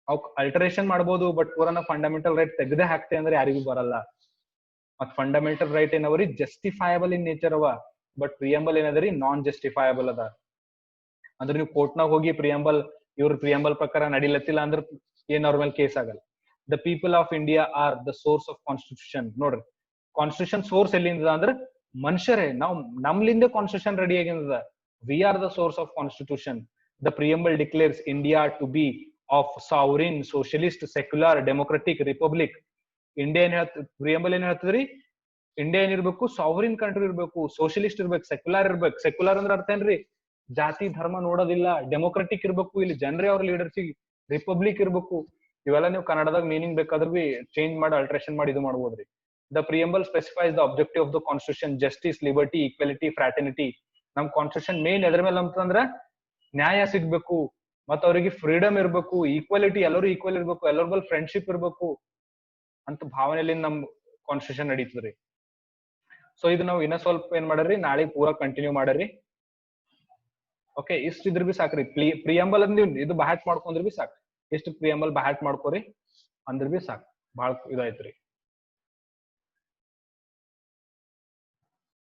ಅವ್ ಅಲ್ಟರೇಷನ್ ಮಾಡ್ಬೋದು, ಬಟ್ ಪೂರನ ಫಂಡಮೆಂಟಲ್ ರೈಟ್ ತೆಗ್ದೇ ಹಾಕ್ತೆ ಅಂದ್ರೆ ಯಾರಿಗೂ ಬರಲ್ಲ. ಮತ್ ಫಂಡಮೆಂಟಲ್ ರೈಟ್ ಏನವರಿ ಜಸ್ಟಿಫೈಯಬಲ್ ಇನ್ ನೇಚರ್ ಅವ, ಬಟ್ ಪ್ರಿಯಂಬಲ್ ಏನದರಿ ನಾನ್ ಜಸ್ಟಿಫೈಯಬಲ್ ಅದ. ಅಂದ್ರೆ ನೀವು ಕೋರ್ಟ್ನಾಗ ಹೋಗಿ ಪ್ರಿಯಂಬಲ್ ಇವ್ರ ಪ್ರಿಯಂಬಲ್ ಪ್ರಕಾರ ನಡಿಲತ್ತಿಲ್ಲ ಅಂದ್ರೆ ಏನ್ ಅವ್ರ ಮೇಲೆ ಕೇಸ್ ಆಗಲ್ಲ. The people of India are the source of constitution. ನೋಡ್ರಿ, ಕಾನ್ಸ್ಟಿಟ್ಯೂಷನ್ ಸೋರ್ಸ್ ಎಲ್ಲಿಂದ ಅಂದ್ರೆ ಮನುಷ್ಯರೇ, ನಾವು ನಮ್ಲಿಂದ ಕಾನ್ಸ್ಟಿಟ್ಯೂಷನ್ ರೆಡಿ ಆಗಿಂದ. We are the source of constitution. The preamble declares India to be of sovereign socialist secular democratic republic. India ಏನ್ ಹೇಳ್ತ, preamble ಏನ್ ಹೇಳ್ತದ್ರಿ, ಇಂಡಿಯಾ ಏನಿರ್ಬೇಕು, ಸಾವರಿನ್ ಕಂಟ್ರಿ ಇರ್ಬೇಕು, ಸೋಷಿಯಲಿಸ್ಟ್ ಇರ್ಬೇಕು, ಸೆಕ್ಯುಲರ್ ಇರ್ಬೇಕು. ಸೆಕ್ಯುಲರ್ ಅಂದ್ರೆ ಅರ್ಥ ಏನ್ರಿ, ಜಾತಿ ಧರ್ಮ ನೋಡೋದಿಲ್ಲ. ಡೆಮೋಕ್ರೆಟಿಕ್ ಇರ್ಬೇಕು, ಇಲ್ಲಿ ಜನರೇ ಅವ್ರ ಲೀಡರ್ಸಿಗೆ. ರಿಪಬ್ಲಿಕ್ ಇರ್ಬೇಕು. ಇವೆಲ್ಲ ನೀವು ಕನ್ನಡದಾಗ ಮೀನಿಂಗ್ ಬೇಕಾದ್ರೂ ಬಿ ಚೇಂಜ್ ಮಾಡಿ ಅಲ್ಟ್ರೇಷನ್ ಮಾಡಿ ಇದು ಮಾಡ್ಬೋದ್ರಿ. The preamble specifies the objective of the constitution, justice, liberty, equality, fraternity. ನಮ್ ಕಾನ್ಸ್ಟಿಟ್ಯೂಷನ್ ಮೇನ್ ಎದ್ರ ಮೇಲೆ ಅಂತಂದ್ರ ನ್ಯಾಯ ಸಿಗ್ಬೇಕು, ಮತ್ತ ಅವರಿಗೆ ಫ್ರೀಡಮ್ ಇರ್ಬೇಕು, ಈಕ್ವಾಲಿಟಿ, ಎಲ್ಲರೂ ಈಕ್ವಲ್ ಇರ್ಬೇಕು, ಎಲ್ಲರ ಬಲ್ ಫ್ರೆಂಡ್ಶಿಪ್ ಇರ್ಬೇಕು ಅಂತ ಭಾವನೆಯಲ್ಲಿ ನಮ್ ಕಾನ್ಸ್ಟಿಟ್ಯೂಷನ್ ನಡೀತದ್ರಿ. ಸೊ ಇದು ನಾವು ಇನ್ನ ಸ್ವಲ್ಪ ಏನ್ ಮಾಡ್ರಿ, ನಾಳೆ ಪೂರಾ ಕಂಟಿನ್ಯೂ ಮಾಡ್ರಿ. ಓಕೆ, ಇಷ್ಟ ಇದ್ರ ಬಿ ಸಾಕ್ರಿ. ಪ್ರಿಯಂಬಲ್ ಅಂದ್ ನೀವು ಇದು ಬಹ್ಯಾಟ್ ಮಾಡ್ಕೊಂಡ್ರಿ ಬಿ ಸಾಕು. ಎಷ್ಟು ಪ್ರಿಯಂಬಲ್ ಬಹ್ಯಾಟ್ ಮಾಡ್ಕೋರಿ ಅಂದ್ರ ಬಿ ಸಾಕು, ಬಹಳ ಇದಾಯ್ತ್ರಿ.